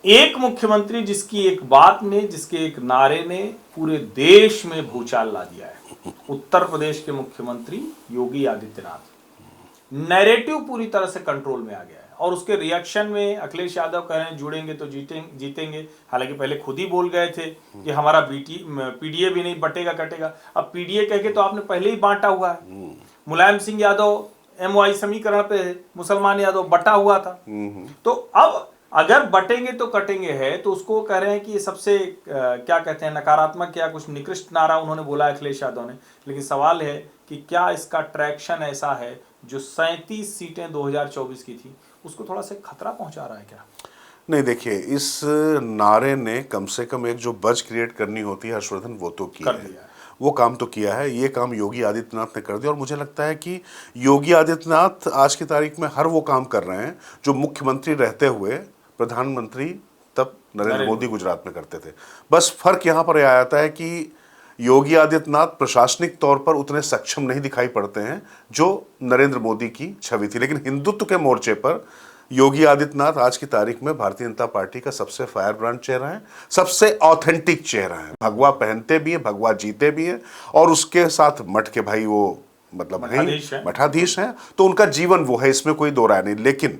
एक मुख्यमंत्री जिसकी एक बात ने, जिसके एक नारे ने पूरे देश में भूचाल ला दिया है, उत्तर प्रदेश के मुख्यमंत्री योगी आदित्यनाथ। नैरेटिव पूरी तरह से कंट्रोल में आ गया है, और उसके रिएक्शन में अखिलेश यादव कह रहे हैं जुड़ेंगे तो जीतेंगे। हालांकि पहले खुद ही बोल गए थे कि हमारा पीडीए भी नहीं बटेगा कटेगा। अब पीडीए कह के तो आपने पहले ही बांटा हुआ है। मुलायम सिंह यादव MY समीकरण पे मुसलमान यादव बटा हुआ था, तो अब अगर बटेंगे तो कटेंगे है, तो उसको कह रहे हैं कि ये सबसे क्या कहते हैं, नकारात्मक या कुछ निकृष्ट नारा उन्होंने बोला अखिलेश यादव ने। लेकिन सवाल है कि क्या इसका ट्रैक्शन ऐसा है जो 37 सीटें 2024 की थी, उसको थोड़ा सा खतरा पहुंचा रहा है क्या? नहीं, देखिए, इस नारे ने कम से कम एक जो बज क्रिएट करनी होती है हर्षवर्धन, वो तो किया है, वो काम तो किया है। ये काम योगी आदित्यनाथ ने कर दिया, और मुझे लगता है कि योगी आदित्यनाथ आज की तारीख में हर वो काम कर रहे हैं जो मुख्यमंत्री रहते हुए प्रधानमंत्री तब नरेंद्र मोदी गुजरात में करते थे। बस फर्क यहाँ पर आया था कि योगी आदित्यनाथ प्रशासनिक तौर पर उतने सक्षम नहीं दिखाई पड़ते हैं जो नरेंद्र मोदी की छवि थी, लेकिन हिंदुत्व के मोर्चे पर योगी आदित्यनाथ आज की तारीख में भारतीय जनता पार्टी का सबसे फायर ब्रांड चेहरा है, सबसे ऑथेंटिक चेहरा है। भगवा पहनते भी है, भगवा जीते भी है, और उसके साथ मठ के भाई वो मतलब मठाधीश हैं, तो उनका जीवन वो है, इसमें कोई दो राय नहीं। लेकिन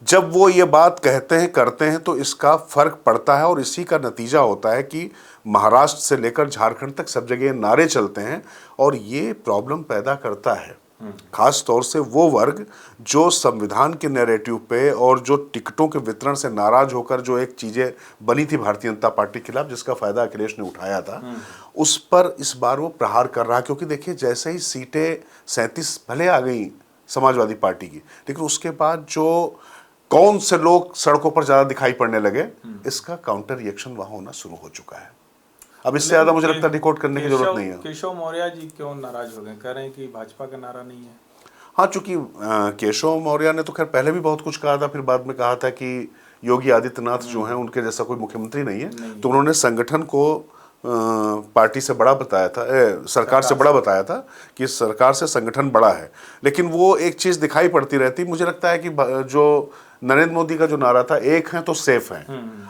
जब वो ये बात कहते हैं करते हैं तो इसका फर्क पड़ता है, और इसी का नतीजा होता है कि महाराष्ट्र से लेकर झारखंड तक सब जगह नारे चलते हैं, और ये प्रॉब्लम पैदा करता है खास तौर से वो वर्ग जो संविधान के नैरेटिव पे और जो टिकटों के वितरण से नाराज होकर जो एक चीजें बनी थी भारतीय जनता पार्टी के खिलाफ, जिसका फायदा अखिलेश ने उठाया था, उस पर इस बार वो प्रहार कर रहा है। क्योंकि देखिए, जैसे ही सीटें 37 भले आ गई समाजवादी पार्टी की, लेकिन उसके बाद जो कौन से लोग सड़कों पर ज्यादा दिखाई पड़ने लगे, इसका काउंटर रिएक्शन वहां होना शुरू हो चुका है। अब इससे ज्यादा मुझे लगता है रिकॉर्ड करने की जरूरत नहीं है। केशव मौर्य जी क्यों नाराज हो गए? कह रहे हैं कि भाजपा का नारा नहीं है। हाँ, चूंकि केशव मौर्य ने तो खैर पहले भी बहुत कुछ कहा था, फिर बाद में कहा था कि योगी आदित्यनाथ जो हैं उनके जैसा कोई मुख्यमंत्री नहीं है, तो उन्होंने संगठन को पार्टी से बड़ा बताया था, सरकार से बड़ा बताया था कि सरकार से संगठन बड़ा है। लेकिन वो एक चीज दिखाई पड़ती रहती, मुझे लगता है कि जो नरेंद्र मोदी का जो नारा था, एक है तो सेफ है,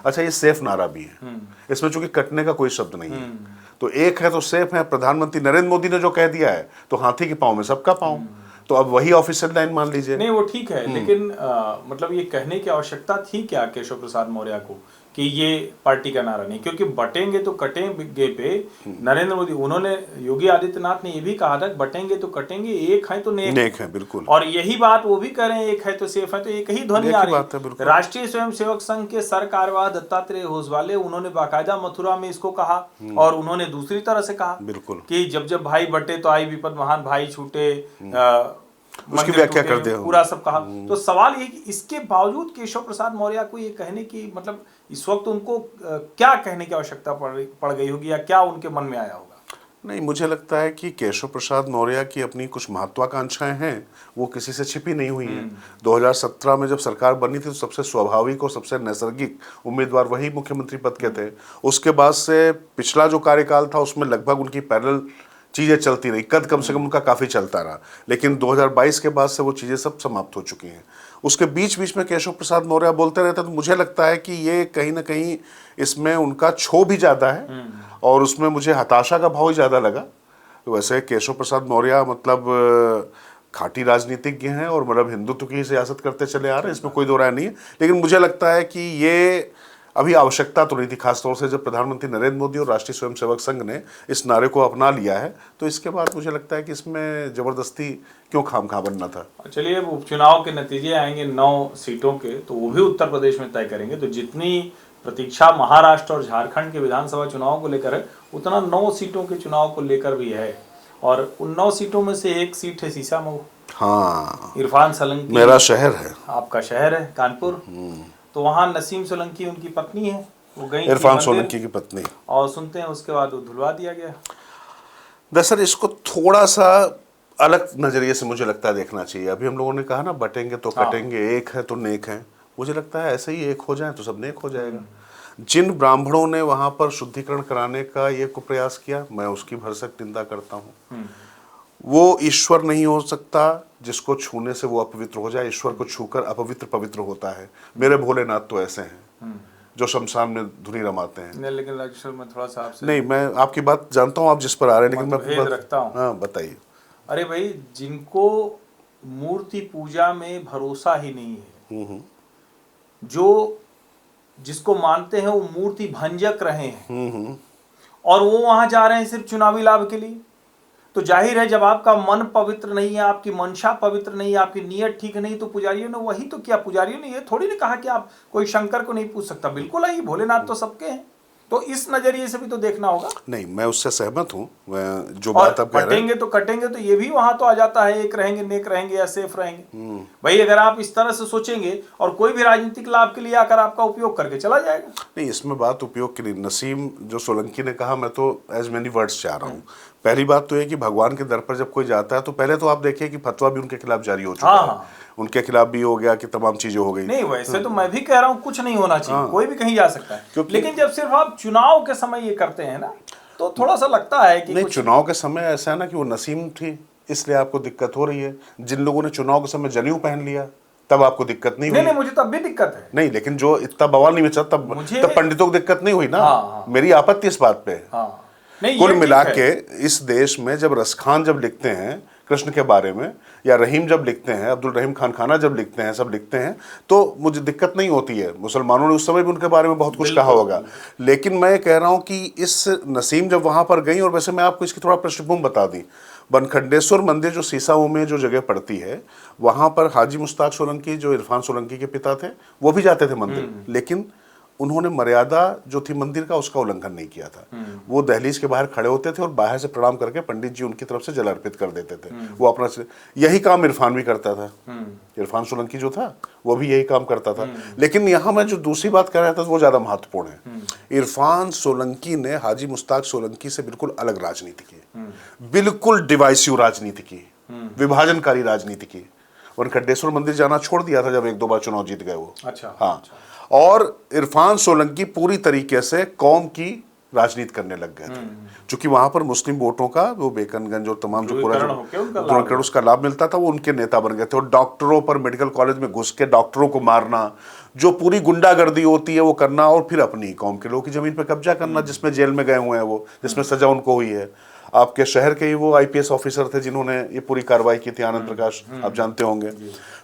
अच्छा ये सेफ नारा भी है, इसमें चूंकि कटने का कोई शब्द नहीं है, तो एक है तो सेफ है। प्रधानमंत्री नरेंद्र मोदी ने जो कह दिया है, तो हाथी के पांव में सबका पांव, तो अब वही ऑफिशियल लाइन मान लीजिए। नहीं, वो ठीक है, लेकिन मतलब ये कहने की आवश्यकता थी क्या केशव प्रसाद मौर्य को कि ये पार्टी का नारा नहीं? क्योंकि बटेंगे तो कटेंगे पे नरेंद्र मोदी, उन्होंने, योगी आदित्यनाथ ने ये भी कहा था बटेंगे तो कटेंगे, एक है तो नेक है, बिल्कुल। और यही बात वो भी कर रहे हैं, एक है तो सेफ है, तो एक ही ध्वनि आ रही है। राष्ट्रीय स्वयंसेवक संघ के सर कार्यवाह दत्तात्रेय होसवाले, उन्होंने बाकायदा मथुरा में इसको कहा, और उन्होंने दूसरी तरह से कहा बिल्कुल कि जब जब भाई बटे तो आई विपद, महान भाई छूटे, उसकी व्याख्या कर दे, पूरा सब कहा। तो सवाल ये कि इसके बावजूद केशव प्रसाद मौर्य को ये कहने की, मतलब इस वक्त उनको क्या कहने की आवश्यकता पड़ गई होगी, या क्या उनके मन में आया होगा? नहीं, मुझे लगता है कि केशव प्रसाद मौर्य की अपनी कुछ महत्वाकांक्षाएं हैं, वो किसी से छिपी नहीं हुई हैं। 2017 में जब सरकार बनी थी तो सबसे स्वाभाविक और सबसे नैसर्गिक उम्मीदवार वही मुख्यमंत्री पद के थे। उसके बाद से पिछला जो कार्यकाल था उसमें लगभग उनकी पैरेलल चीज़ें चलती रही, कद कम से कम उनका काफ़ी चलता रहा, लेकिन 2022 के बाद से वो चीज़ें सब समाप्त हो चुकी हैं। उसके बीच बीच में केशव प्रसाद मौर्य बोलते रहते हैं, तो मुझे लगता है कि ये कहीं ना कहीं इसमें उनका क्षोभ भी ज़्यादा है, और उसमें मुझे हताशा का भाव ही ज़्यादा लगा। तो वैसे केशव प्रसाद मौर्य मतलब खाटी राजनीतिज्ञ हैं, और मतलब हिंदुत्व की सियासत करते चले आ रहे हैं, इसमें कोई दो राय नहीं है। लेकिन मुझे लगता है कि ये अभी आवश्यकता तो नहीं थी, खासतौर से जब प्रधानमंत्री नरेंद्र मोदी और राष्ट्रीय स्वयंसेवक संघ ने इस नारे को अपना लिया है, तो इसके बाद मुझे लगता है कि इसमें जबरदस्ती क्यों खामखा बनना था। चलिए, अब उपचुनाव के नतीजे आएंगे 9 सीटों के, तो वो भी उत्तर प्रदेश में तय करेंगे। तो जितनी प्रतीक्षा महाराष्ट्र और झारखंड के विधानसभा चुनाव को लेकर है, उतना 9 सीटों के चुनाव को लेकर भी है, और उन 9 सीटों में से एक सीट है सीसामऊ। हाँ, इरफान सोलंकी, मेरा शहर है, आपका शहर है कानपुर, तो वहाँ नसीम सोलंकी उनकी पत्नी है, वो गई इरफान सोलंकी की पत्नी, और सुनते हैं उसके बाद वो धुलवा दिया गया। दरअसल इसको थोड़ा सा अलग नजरिए से मुझे लगता है देखना चाहिए। अभी हम लोगों ने कहा ना, बटेंगे तो कटेंगे, एक है तो नेक है, मुझे लगता है ऐसे ही एक हो जाए तो सब नेक हो जाएगा। जिन ब्राह्मणों ने वहां पर शुद्धिकरण कराने का ये प्रयास किया, मैं उसकी भरसक निंदा करता हूँ। वो ईश्वर नहीं हो सकता जिसको छूने से वो अपवित्र हो जाए, ईश्वर को छूकर अपवित्र पवित्र होता है। मेरे भोलेनाथ तो ऐसे हैं जो शमशान में धुनी रमाते हैं। नहीं, लेकिन राजेश्वर, मैं थोड़ा सा आपसे, नहीं, मैं आपकी बात जानता हूँ आप जिस पर आ रहे हैं, लेकिन मैं भेद रखता हूँ। हाँ, बताइए। अरे भाई, जिनको मूर्ति पूजा में भरोसा ही नहीं है, जो जिसको मानते हैं वो मूर्ति भंजक रहे हैं, और वो वहां जा रहे हैं सिर्फ चुनावी लाभ के लिए, तो जाहिर है जब आपका मन पवित्र नहीं है, आपकी मंशा पवित्र नहीं है, आपकी नीयत ठीक नहीं, तो पुजारियों ने वही तो किया। पुजारियों ने ये थोड़ी ने कहा कि आप कोई शंकर को नहीं पूछ सकता, बिल्कुल है, भोलेनाथ तो सबके हैं, तो इस नजरिए से भी तो देखना होगा। नहीं, मैं उससे सहमत हूँ, जो बात आप कह रहे हैं। कटेंगे तो कटेंगे, तो ये भी वहां तो आ जाता है, एक रहेंगे, नेक रहेंगे या सेफ रहेंगे। भाई, अगर आप इस तरह से सोचेंगे, और कोई भी राजनीतिक लाभ के लिए आकर आपका उपयोग करके चला जाएगा। नहीं, इसमें बात उपयोग की नहीं। नसीम जो सोलंकी ने कहा, मैं तो एज मेनी वर्ड्स चाह रहा हूँ। पहली बात तो ये कि भगवान के दर पर जब कोई जाता है, तो पहले तो आप देखिए कि फतवा भी उनके खिलाफ जारी हो चुका है, उनके खिलाफ भी हो गया कि तमाम चीजें हो गई। नहीं, वैसे तो मैं भी कह रहा हूँ कुछ नहीं होना चाहिए, कोई भी कहीं जा सकता है, लेकिन जब सिर्फ आप चुनाव के समय ये करते हैं ना, तो थोड़ा सा लगता है कि नहीं, चुनाव के समय ऐसा है ना कि वो नसीम थी, इसलिए आपको दिक्कत हो रही है। जिन लोगों ने चुनाव के समय जनेऊ पहन लिया तब आपको दिक्कत नहीं हुई। नहीं, मुझे तब भी दिक्कत है। नहीं, लेकिन जो इतना बवाल नहीं मचा तब पंडितों को दिक्कत नहीं हुई ना। हाँ। मेरी आपत्ति इस बात पे है। हाँ। नहीं, कुल मिला के इस देश में जब रसखान जब लिखते हैं कृष्ण के बारे में, या रहीम जब लिखते हैं, अब्दुल रहीम खान खाना जब लिखते हैं, सब लिखते हैं, तो मुझे दिक्कत नहीं होती है। मुसलमानों ने उस समय भी उनके बारे में बहुत कुछ कहा होगा। लेकिन मैं कह रहा हूं कि इस नसीम जब वहां पर गई, और वैसे मैं आपको इसकी थोड़ा पृष्ठभूमि बता दी। बनखंडेश्वर मंदिर जो सीसाऊ में जो जगह पड़ती है, वहां पर हाजी मुश्ताक सोलंकी जो इरफान सोलंकी के पिता थे, वो भी जाते थे मंदिर, लेकिन उन्होंने मर्यादा जो थी मंदिर का उसका उल्लंघन नहीं किया था। वो दहलीज के बाहर खड़े होते थे और बाहर से प्रणाम करके पंडित जी उनकी तरफ से जल अर्पित कर देते थे। वो अपना यही काम इरफान भी करता था। इरफान सोलंकी जो था वो भी यही काम करता था। लेकिन यहाँ मैं जो दूसरी बात कर रहा था वो ज्यादा महत्वपूर्ण है। इरफान सोलंकी ने हाजी मुश्ताक सोलंकी से बिल्कुल अलग राजनीति की, बिल्कुल डिवाइसिव राजनीति की, विभाजनकारी राजनीति की। वनखंडेश्वर मंदिर जाना छोड़ दिया था जब 1-2 बार चुनाव जीत गए वो। अच्छा। हाँ। और इरफान सोलंकी पूरी तरीके से कौम की राजनीति करने लग गए थे, क्योंकि वहां पर मुस्लिम वोटों का वो बेकनगंज और तमाम जो पूरा उसका लाभ मिलता था, वो उनके नेता बन गए थे। और डॉक्टरों पर मेडिकल कॉलेज में घुस के डॉक्टरों को मारना, जो पूरी गुंडागर्दी होती है वो करना, और फिर अपनी कौम के लोगों की जमीन पर कब्जा करना, जिसमें जेल में गए हुए हैं वो, जिसमें सजा उनको हुई है। आपके शहर के ही वो आईपीएस ऑफिसर थे जिन्होंने ये पूरी कार्रवाई की थी, आनंद प्रकाश, आप जानते होंगे।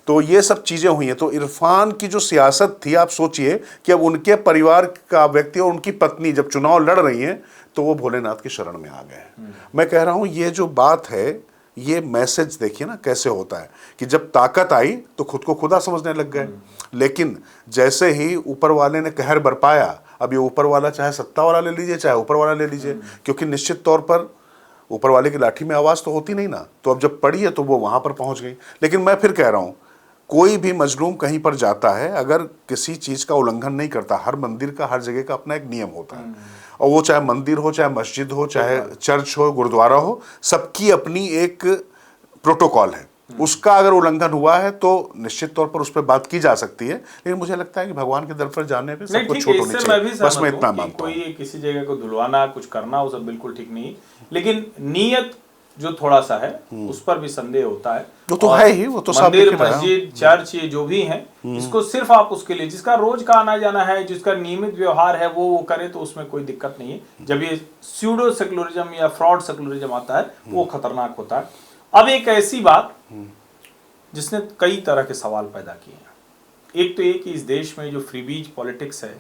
तो ये सब चीजें हुई हैं। तो इरफान की जो सियासत थी, आप सोचिए कि अब उनके परिवार का व्यक्ति और उनकी पत्नी जब चुनाव लड़ रही हैं तो वो भोलेनाथ की शरण में आ गए हैं। मैं कह रहा हूं ये जो बात है, ये मैसेज देखिए ना कैसे होता है कि जब ताकत आई तो खुद को खुदा समझने लग गए, लेकिन जैसे ही ऊपर वाले ने कहर बरपाया, अब ये ऊपर वाला चाहे सत्ता वाला ले लीजिए चाहे ऊपर वाला ले लीजिए, क्योंकि निश्चित तौर पर ऊपर वाले की लाठी में आवाज तो होती नहीं ना। तो अब जब पड़ी है तो वो वहां पर पहुंच गई। लेकिन मैं फिर कह रहा हूं, कोई भी मजलूम कहीं पर जाता है, अगर किसी चीज का उल्लंघन नहीं करता, हर मंदिर का, हर जगह का अपना एक नियम होता है, और वो चाहे मंदिर हो, चाहे मस्जिद हो, चाहे चर्च हो, गुरुद्वारा हो, सबकी अपनी एक प्रोटोकॉल है। उसका अगर उल्लंघन हुआ है तो निश्चित तौर पर उस पर बात की जा सकती है। लेकिन मुझे लगता है कि भगवान के दर पर जाने पे सब कुछ छोड़ होनी चाहिए। बस मैं इतना मानता हूं। कोई किसी जगह को धुलवाना, कुछ करना, वो सब बिल्कुल ठीक नहीं, लेकिन नीयत जो थोड़ा सा है उस पर भी संदेह होता है। वो तो है ही, वो तो मंदिर, मस्जिद, चर्च, ये जो भी है, इसको सिर्फ आप उसके लिए, जिसका रोज का आना जाना है, जिसका नियमित व्यवहार है, वो करे तो उसमें कोई दिक्कत नहीं है। जब ये स्यूडो सेकुलरिज्म या फ्रॉड सेकुलरिज्म आता है वो खतरनाक होता है। अब एक ऐसी बात जिसने कई तरह के सवाल पैदा किए हैं। एक तो ये कि इस देश में जो फ्रीबीज पॉलिटिक्स है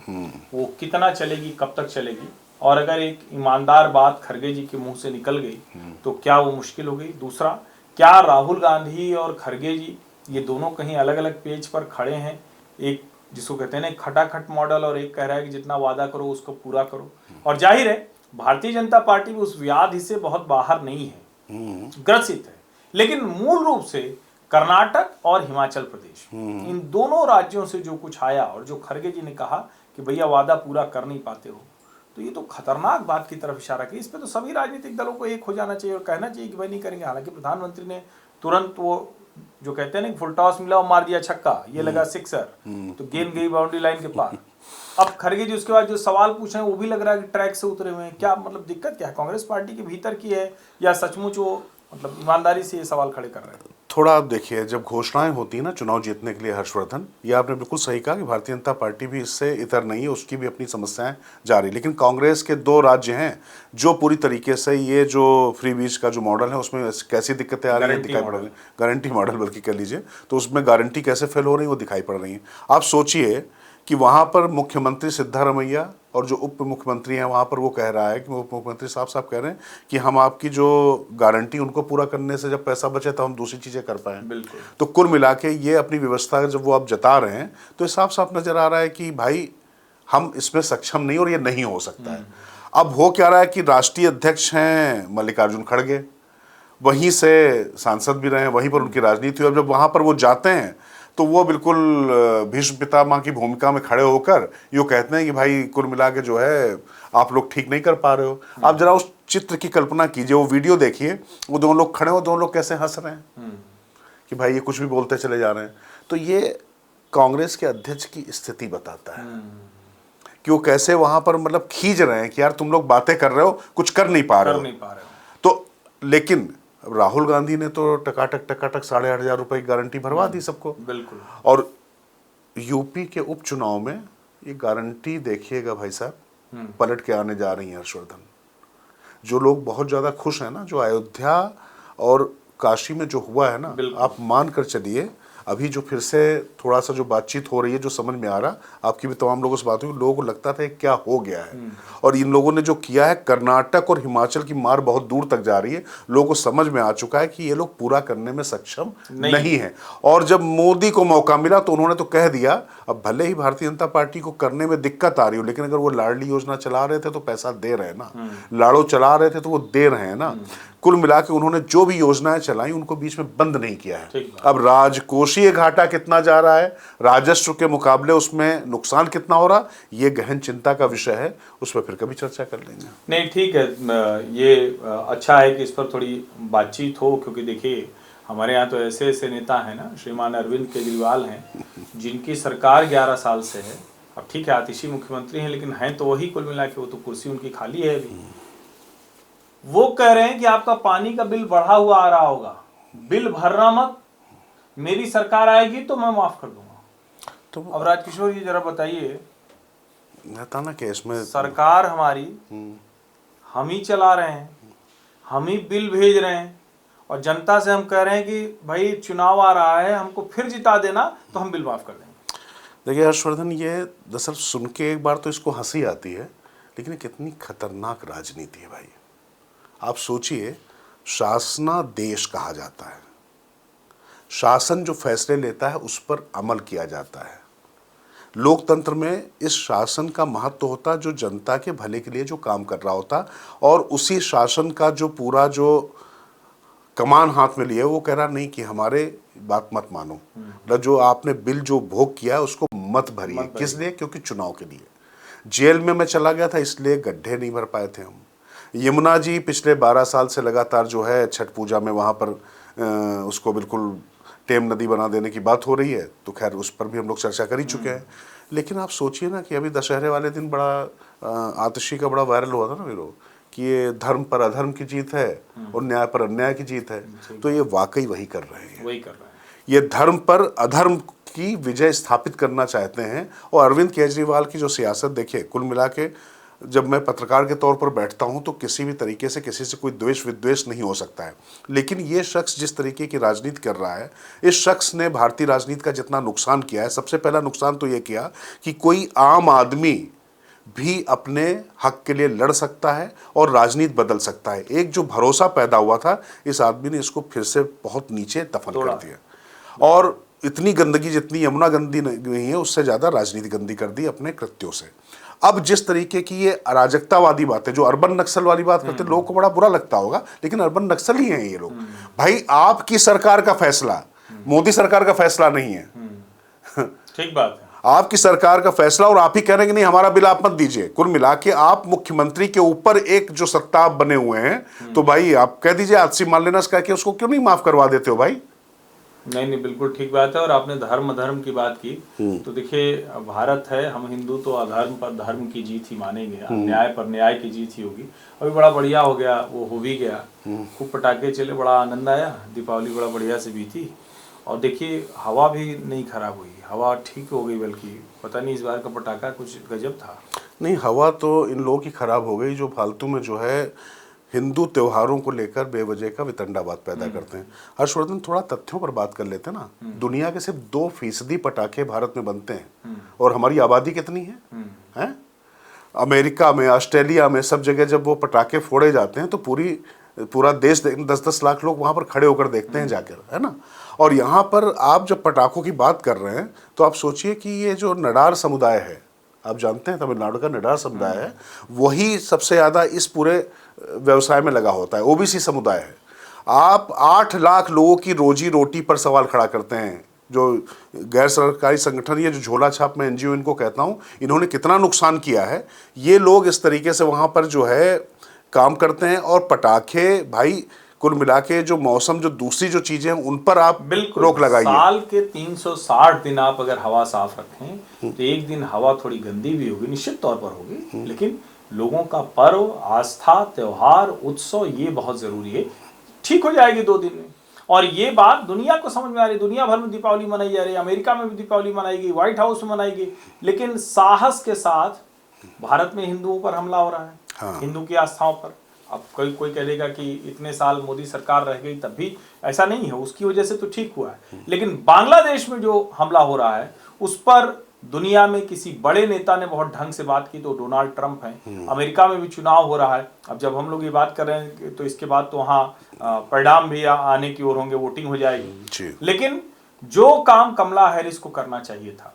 वो कितना चलेगी, कब तक चलेगी, और अगर एक ईमानदार बात खरगे जी के मुंह से निकल गई तो क्या वो मुश्किल हो गई। दूसरा, क्या राहुल गांधी और खरगे जी ये दोनों कहीं अलग अलग पेज पर खड़े हैं, एक जिसको कहते हैं ना खटाखट मॉडल, और एक कह रहा है कि जितना वादा करो उसको पूरा करो। और जाहिर है भारतीय जनता पार्टी भी उस व्याधि से बहुत बाहर नहीं है, ग्रसित है, लेकिन मूल रूप से कर्नाटक और हिमाचल प्रदेश, इन दोनों राज्यों से जो कुछ आया, और जो खरगे जी ने कहा कि भैया वादा पूरा कर नहीं पाते हो, तो ये तो खतरनाक बात की तरफ इशारा किया। इस पे तो सभी राजनीतिक दलों को एक हो जाना चाहिए और कहना चाहिए कि भाई नहीं करेंगे। हालांकि प्रधानमंत्री ने तुरंत वो जो कहते हैं ना फुल टॉस मिला और मार दिया छक्का, ये लगा सिक्सर, तो गेंद गई बाउंड्री लाइन के पार। अब खरगे जी उसके बाद जो सवाल पूछ रहे हैं वो भी लग रहा है कि ट्रैक से उतरे हुए हैं। क्या मतलब दिक्कत क्या है, कांग्रेस पार्टी के भीतर की है या सचमुच वो मतलब ईमानदारी से ये सवाल खड़े कर रहे हैं? थोड़ा आप देखिए, जब घोषणाएं होती है ना चुनाव जीतने के लिए, हर्षवर्धन, ये आपने बिल्कुल सही कहा कि भारतीय जनता पार्टी भी इससे इतर नहीं है, उसकी भी अपनी समस्याएं जारी। लेकिन कांग्रेस के 2 राज्य हैं जो पूरी तरीके से ये जो फ्री बीज का जो मॉडल है उसमें कैसी दिक्कतें आ रही हैं दिखाई पड़ रही है। गारंटी मॉडल बल्कि कह लीजिए, तो उसमें गारंटी कैसे फेल हो रही है वो दिखाई पड़ रही है। आप सोचिए कि वहाँ पर मुख्यमंत्री सिद्धारमैया और जो उप मुख्यमंत्री हैं वहाँ पर वो कह रहा है कि उप मुख्यमंत्री साफ कह रहे हैं कि हम आपकी जो गारंटी उनको पूरा करने से जब पैसा बचे तो हम दूसरी चीज़ें कर पाएँ। बिल्कुल। तो कुल मिला के ये अपनी व्यवस्था जब वो आप जता रहे हैं तो साफ नज़र आ रहा है कि भाई हम इसमें सक्षम नहीं और ये नहीं हो सकता है। अब हो क्या रहा है कि राष्ट्रीय अध्यक्ष हैं मल्लिकार्जुन खड़गे, वहीं से सांसद भी रहे हैं, वहीं पर उनकी राजनीति हुई। अब जब वहाँ पर वो जाते हैं तो वो बिल्कुल भीष्म पितामह की भूमिका में खड़े होकर यूँ कहते हैं कि भाई कुल मिला के जो है आप लोग ठीक नहीं कर पा रहे हो। आप जरा उस चित्र की कल्पना कीजिए, वो वीडियो देखिए, वो दोनों लोग खड़े हो, दोनों लोग कैसे हंस रहे हैं कि भाई ये कुछ भी बोलते चले जा रहे हैं। तो ये कांग्रेस के अध्यक्ष की स्थिति बताता है कि वो कैसे वहां पर मतलब खींच रहे हैं कि यार तुम लोग बातें कर रहे हो, कुछ कर नहीं पा रहे हो। तो लेकिन राहुल गांधी ने तो टकाटक 8,500 रुपए की गारंटी भरवा दी सबको। बिल्कुल। और यूपी के उपचुनाव में ये गारंटी देखिएगा भाई साहब, पलट के आने जा रही है हर्षवर्धन। जो लोग बहुत ज्यादा खुश हैं ना, जो अयोध्या और काशी में जो हुआ है ना, आप मान कर चलिए, अभी जो फिर से थोड़ा सा जो बातचीत हो रही है, जो समझ में आ रहा, आपकी भी तमाम लोगों से बात हुई, लोगों को लगता था क्या हो गया है। और इन लोगों ने जो किया है, कर्नाटक और हिमाचल की मार बहुत दूर तक जा रही है, लोगों को समझ में आ चुका है कि ये लोग पूरा करने में सक्षम नहीं है। और जब मोदी को मौका मिला तो उन्होंने तो कह दिया, अब भले ही भारतीय जनता पार्टी को करने में दिक्कत आ रही हो, लेकिन अगर वो लाडली योजना चला रहे थे तो पैसा दे रहे हैं ना, लाड़ो चला रहे थे तो वो दे रहे हैं ना। कुल मिला के उन्होंने जो भी योजनाएं चलाई उनको बीच में बंद नहीं किया है। अब राजकोषीय घाटा कितना जा रहा है, राजस्व के मुकाबले उसमें नुकसान कितना हो रहा, ये गहन चिंता का विषय है, उस पर फिर कभी चर्चा कर लेंगे। नहीं, ठीक है, ये अच्छा है कि इस पर थोड़ी बातचीत हो, क्योंकि देखिए हमारे यहाँ तो ऐसे ऐसे नेता हैं ना, श्रीमान अरविंद केजरीवाल हैं, जिनकी सरकार 11 साल से है। अब ठीक है, आतिशी मुख्यमंत्री हैं, लेकिन हैं तो वही, कुल मिला के वो तो कुर्सी उनकी खाली है अभी। वो कह रहे हैं कि आपका पानी का बिल बढ़ा हुआ आ रहा होगा, बिल भरना मत, मेरी सरकार आएगी तो मैं माफ कर दूंगा। तो अब राजकिशोर जी जरा बताइए, ना कि इसमें सरकार हमारी, हम ही चला रहे हैं, हम ही बिल भेज रहे हैं, और जनता से हम कह रहे हैं कि भाई चुनाव आ रहा है, हमको फिर जिता देना तो हम बिल माफ कर देंगे। देखिए हर्षवर्धन, ये दरअसल सुन के एक बार तो इसको हंसी आती है, लेकिन कितनी खतरनाक राजनीति है भाई। आप सोचिए, शासनादेश कहा जाता है, शासन जो फैसले लेता है उस पर अमल किया जाता है। लोकतंत्र में इस शासन का महत्व होता है जो जनता के भले के लिए जो काम कर रहा होता, और उसी शासन का जो पूरा जो कमान हाथ में लिए वो कह रहा नहीं कि हमारे बात मत मानो, मतलब जो आपने बिल जो भोग किया है उसको मत भरिए। किस लिए? क्योंकि चुनाव के लिए। जेल में मैं चला गया था इसलिए गड्ढे नहीं भर पाए थे हम। यमुना जी पिछले 12 साल से लगातार जो है छठ पूजा में वहाँ पर उसको बिल्कुल टेम नदी बना देने की बात हो रही है, तो खैर उस पर भी हम लोग चर्चा कर ही चुके हैं। लेकिन आप सोचिए ना कि अभी दशहरे वाले दिन बड़ा आतिशी का बड़ा वायरल हुआ था ना वीरो, कि ये धर्म पर अधर्म की जीत है और न्याय पर अन्याय की जीत है। तो ये वाकई वही कर रहे हैं, ये धर्म पर अधर्म की विजय स्थापित करना चाहते हैं। और अरविंद केजरीवाल की जो सियासत देखिए, कुल मिला के जब मैं पत्रकार के तौर पर बैठता हूं तो किसी भी तरीके से किसी से कोई द्वेष विद्वेष नहीं हो सकता है, लेकिन ये शख्स जिस तरीके की राजनीति कर रहा है, इस शख्स ने भारतीय राजनीति का जितना नुकसान किया है, सबसे पहला नुकसान तो ये किया कि कोई आम आदमी भी अपने हक के लिए लड़ सकता है और राजनीति बदल सकता है। एक जो भरोसा पैदा हुआ था, इस आदमी ने इसको फिर से बहुत नीचे दफन कर दिया। और इतनी गंदगी जितनी यमुना गंदी नहीं है, उससे ज़्यादा राजनीति गंदी कर दी अपने कृत्यों से। अब जिस तरीके की ये अराजकतावादी बात है, जो अर्बन नक्सल वाली बात करते हैं, लोगों को बड़ा बुरा लगता होगा, लेकिन अर्बन नक्सल ही हैं ये लोग। भाई आपकी सरकार का फैसला, मोदी सरकार का फैसला नहीं है। ठीक बात है, आपकी सरकार का फैसला, और आप ही कह रहे हैं कि नहीं हमारा बिल आप मत दीजिए। कुल मिला के आप मुख्यमंत्री के ऊपर एक जो सत्ता आप बने हुए हैं, तो भाई आप कह दीजिए आतिशी मार्लेना कह के उसको क्यों नहीं माफ करवा देते हो भाई? नहीं, बिल्कुल ठीक बात है। और आपने धर्म की बात की, तो देखिए भारत है, हम हिंदू तो अधर्म पर धर्म की जीत ही मानेंगे, अन्याय पर न्याय की जीत ही होगी। अभी बड़ा बढ़िया हो गया, वो हो भी गया, खूब पटाखे चले, बड़ा आनंद आया, दीपावली बड़ा बढ़िया से बीती। और देखिए हवा भी नहीं खराब हुई, हवा ठीक हो गई, बल्कि पता नहीं इस बार का पटाखा कुछ गजब था। नहीं, हवा तो इन लोगों की खराब हो गई जो फालतू में जो है हिंदू त्योहारों को लेकर बेवजह का वितंडावाद पैदा करते हैं। हर्षवर्धन, थोड़ा तथ्यों पर बात कर लेते हैं ना। दुनिया के सिर्फ 2% पटाखे भारत में बनते हैं, और हमारी आबादी कितनी है? हैं? अमेरिका में, ऑस्ट्रेलिया में, सब जगह जब वो पटाखे फोड़े जाते हैं तो पूरा देश 10-10 लाख लोग वहाँ पर खड़े होकर देखते हैं जाकर, है ना। और यहाँ पर आप जब पटाखों की बात कर रहे हैं तो आप सोचिए कि ये जो नडार समुदाय है, आप जानते हैं तमिलनाडु का नडार समुदाय है, वही सबसे ज़्यादा इस पूरे व्यवसाय में लगा होता है। ओबीसी समुदाय है। आप 8 लाख लोगों की रोजी रोटी पर सवाल खड़ा करते हैं। जो गैर सरकारी संगठन, ये जो झोला छाप में एनजीओ इनको कहता हूँ, इन्होंने कितना नुकसान किया है। ये लोग इस तरीके से वहाँ पर जो है काम करते हैं। और पटाखे भाई कुल मिला के जो मौसम, जो दूसरी जो चीजें हैं उन पर आप बिल्कुल रोक लगाइए। साल के 360 दिन आप अगर हवा साफ रखें तो एक दिन हवा थोड़ी गंदी भी होगी, निश्चित तौर पर होगी, लेकिन लोगों का पर्व, आस्था, त्योहार, उत्सव ये बहुत जरूरी है, ठीक हो जाएगी 2 दिन में। और ये बात दुनिया को समझ में आ रही है, दुनिया भर में दीपावली मनाई जा रही है, अमेरिका में भी दीपावली मनाई गई, व्हाइट हाउस में मनाई गई, लेकिन साहस के साथ भारत में हिंदुओं पर हमला हो रहा है। हाँ। हिंदू की आस्थाओं पर। अब कोई कहेगा कि इतने साल मोदी सरकार रह गई तब भी ऐसा नहीं है, उसकी वजह से तो ठीक हुआ है, लेकिन बांग्लादेश में जो हमला हो रहा है उस पर दुनिया में किसी बड़े नेता ने बहुत ढंग से बात की तो डोनाल्ड ट्रंप हैं। अमेरिका में भी चुनाव हो रहा है, अब जब हम लोग ये बात कर रहे हैं तो इसके बाद तो वहाँ परिणाम भी आने की ओर होंगे, वोटिंग हो जाएगी। लेकिन जो काम कमला हैरिस को करना चाहिए था,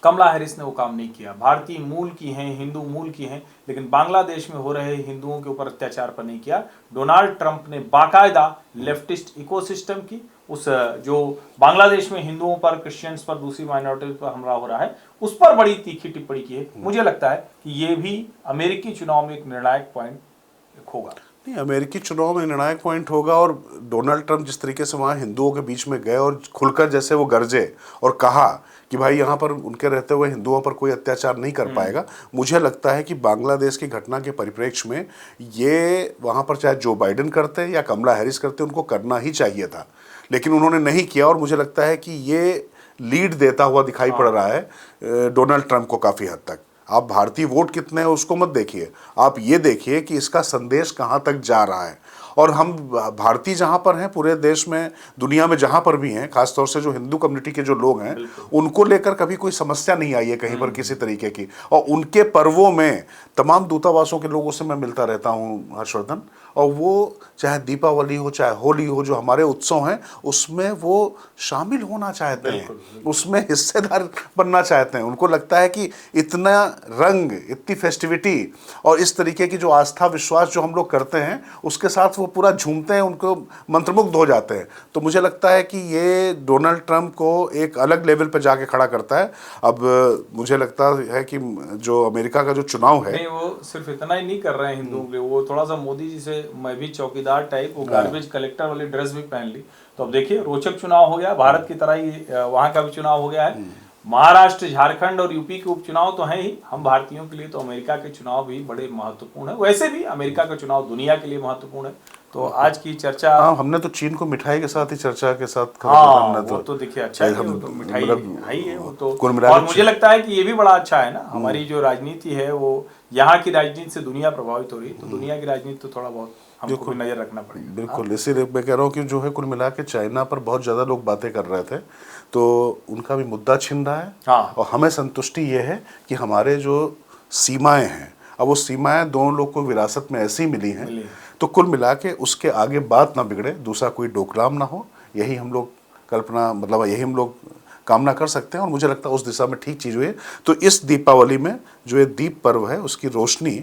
कमला हैरिस ने वो काम नहीं किया। भारतीय मूल की हैं, हिंदू मूल की हैं, लेकिन बांग्लादेश में हो रहे हिंदुओं के ऊपर अत्याचार पर नहीं किया। डोनाल्ड ट्रंप ने बाकायदा लेफ्टिस्ट इकोसिस्टम की, उस जो बांग्लादेश में हिंदुओं पर, क्रिश्चियंस पर, दूसरी माइनॉरिटी पर हमला हो रहा है उस पर बड़ी तीखी टिप्पणी की है। मुझे लगता है कि ये भी अमेरिकी चुनाव में एक निर्णायक पॉइंट होगा। नहीं, अमेरिकी चुनाव में निर्णायक पॉइंट होगा। और डोनाल्ड ट्रंप जिस तरीके से वहाँ हिंदुओं के बीच में गए और खुलकर जैसे वो गरजे और कहा कि भाई यहाँ पर उनके रहते हुए हिंदुओं पर कोई अत्याचार नहीं कर पाएगा, मुझे लगता है कि बांग्लादेश की घटना के परिप्रेक्ष्य में ये वहाँ पर चाहे जो बाइडेन करते या कमला हैरिस करते उनको करना ही चाहिए था, लेकिन उन्होंने नहीं किया। और मुझे लगता है कि ये लीड देता हुआ दिखाई पड़ रहा है डोनाल्ड ट्रंप को काफ़ी हद तक। आप भारतीय वोट कितने हैं उसको मत देखिए, आप ये देखिए कि इसका संदेश कहाँ तक जा रहा है। और हम भारतीय जहाँ पर हैं, पूरे देश में, दुनिया में जहाँ पर भी हैं, खासतौर से जो हिंदू कम्युनिटी के जो लोग हैं, उनको लेकर कभी कोई समस्या नहीं आई है कहीं पर किसी तरीके की। और उनके पर्वों में तमाम दूतावासों के लोगों से मैं मिलता रहता हूँ हर्षवर्धन, और वो चाहे दीपावली हो चाहे होली हो, जो हमारे उत्सव हैं उसमें वो शामिल होना चाहते हैं, उसमें हिस्सेदार बनना चाहते हैं। उनको लगता है कि इतना रंग, इतनी फेस्टिविटी और इस तरीके की जो आस्था विश्वास जो हम लोग करते हैं उसके साथ वो पूरा झूमते हैं, उनको मंत्रमुग्ध हो जाते हैं। तो मुझे लगता है कि ये डोनाल्ड ट्रंप को एक अलग लेवल पर जाके खड़ा करता है। अब मुझे लगता है कि जो अमेरिका का जो चुनाव है, नहीं वो सिर्फ इतना ही नहीं कर रहे हैं हिंदुओं के लिए, वो थोड़ा सा मोदी जी से मैं भी चौकीदार टाइप, वो गार्बेज कलेक्टर वाली ड्रेस भी पहन ली। तो अब देखिए रोचक चुनाव हो गया, भारत की तरह ही वहाँ का भी चुनाव हो गया है। महाराष्ट्र, झारखंड और यूपी के उपचुनाव तो हैं ही, हम भारतीयों के लिए तो अमेरिका के चुनाव भी बड़े महत्वपूर्ण है। वैसे भी अमेरिका का चुनाव दुनिया के लिए महत्वपूर्ण है। तो आज की चर्चा, हाँ, हमने तो चीन को मिठाई के साथ ही चर्चा के साथ वो तो देखिए अच्छा है, वो तो मिठाई है वो तो। और मुझे लगता है कि ये भी बड़ा अच्छा है ना, हमारी जो राजनीति है वो यहाँ की राजनीति से दुनिया प्रभावित हो रही है, तो दुनिया की राजनीति तो थोड़ा बहुत हमको भी नजर रखना पड़ेगा। बिल्कुल, इसीलिए मैं कह रहा हूँ कि जो है कुल मिला के चाइना पर बहुत ज़्यादा लोग बातें कर रहे थे, तो उनका भी मुद्दा छिन रहा है। हाँ। और हमें संतुष्टि ये है कि हमारे जो सीमाएं हैं, अब वो सीमाएं दोनों लोग को विरासत में ऐसी मिली हैं, तो कुल मिला के उसके आगे बात ना बिगड़े, दूसरा कोई डोकलाम ना हो, यही हम लोग कल्पना, मतलब यही हम लोग कामना कर सकते हैं। और मुझे लगता है उस दिशा में ठीक चीज़ हुई है। तो इस दीपावली में जो ये दीप पर्व है उसकी रोशनी,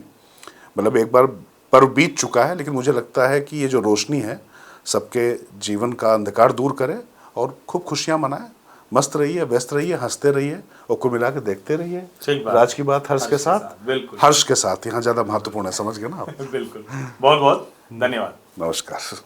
मतलब एक बार पर्व बीत चुका है, लेकिन मुझे लगता है कि ये जो रोशनी है सबके जीवन का अंधकार दूर करे और खूब खुशियाँ मनाएं, मस्त रहिए, व्यस्त रहिए, हंसते रहिए और कुल मिला के देखते रहिए। राज की बात हर्ष के साथ, बिल्कुल हर्ष के साथ, यहाँ ज़्यादा महत्वपूर्ण है, समझ गए ना आप। बिल्कुल, बहुत बहुत धन्यवाद, नमस्कार।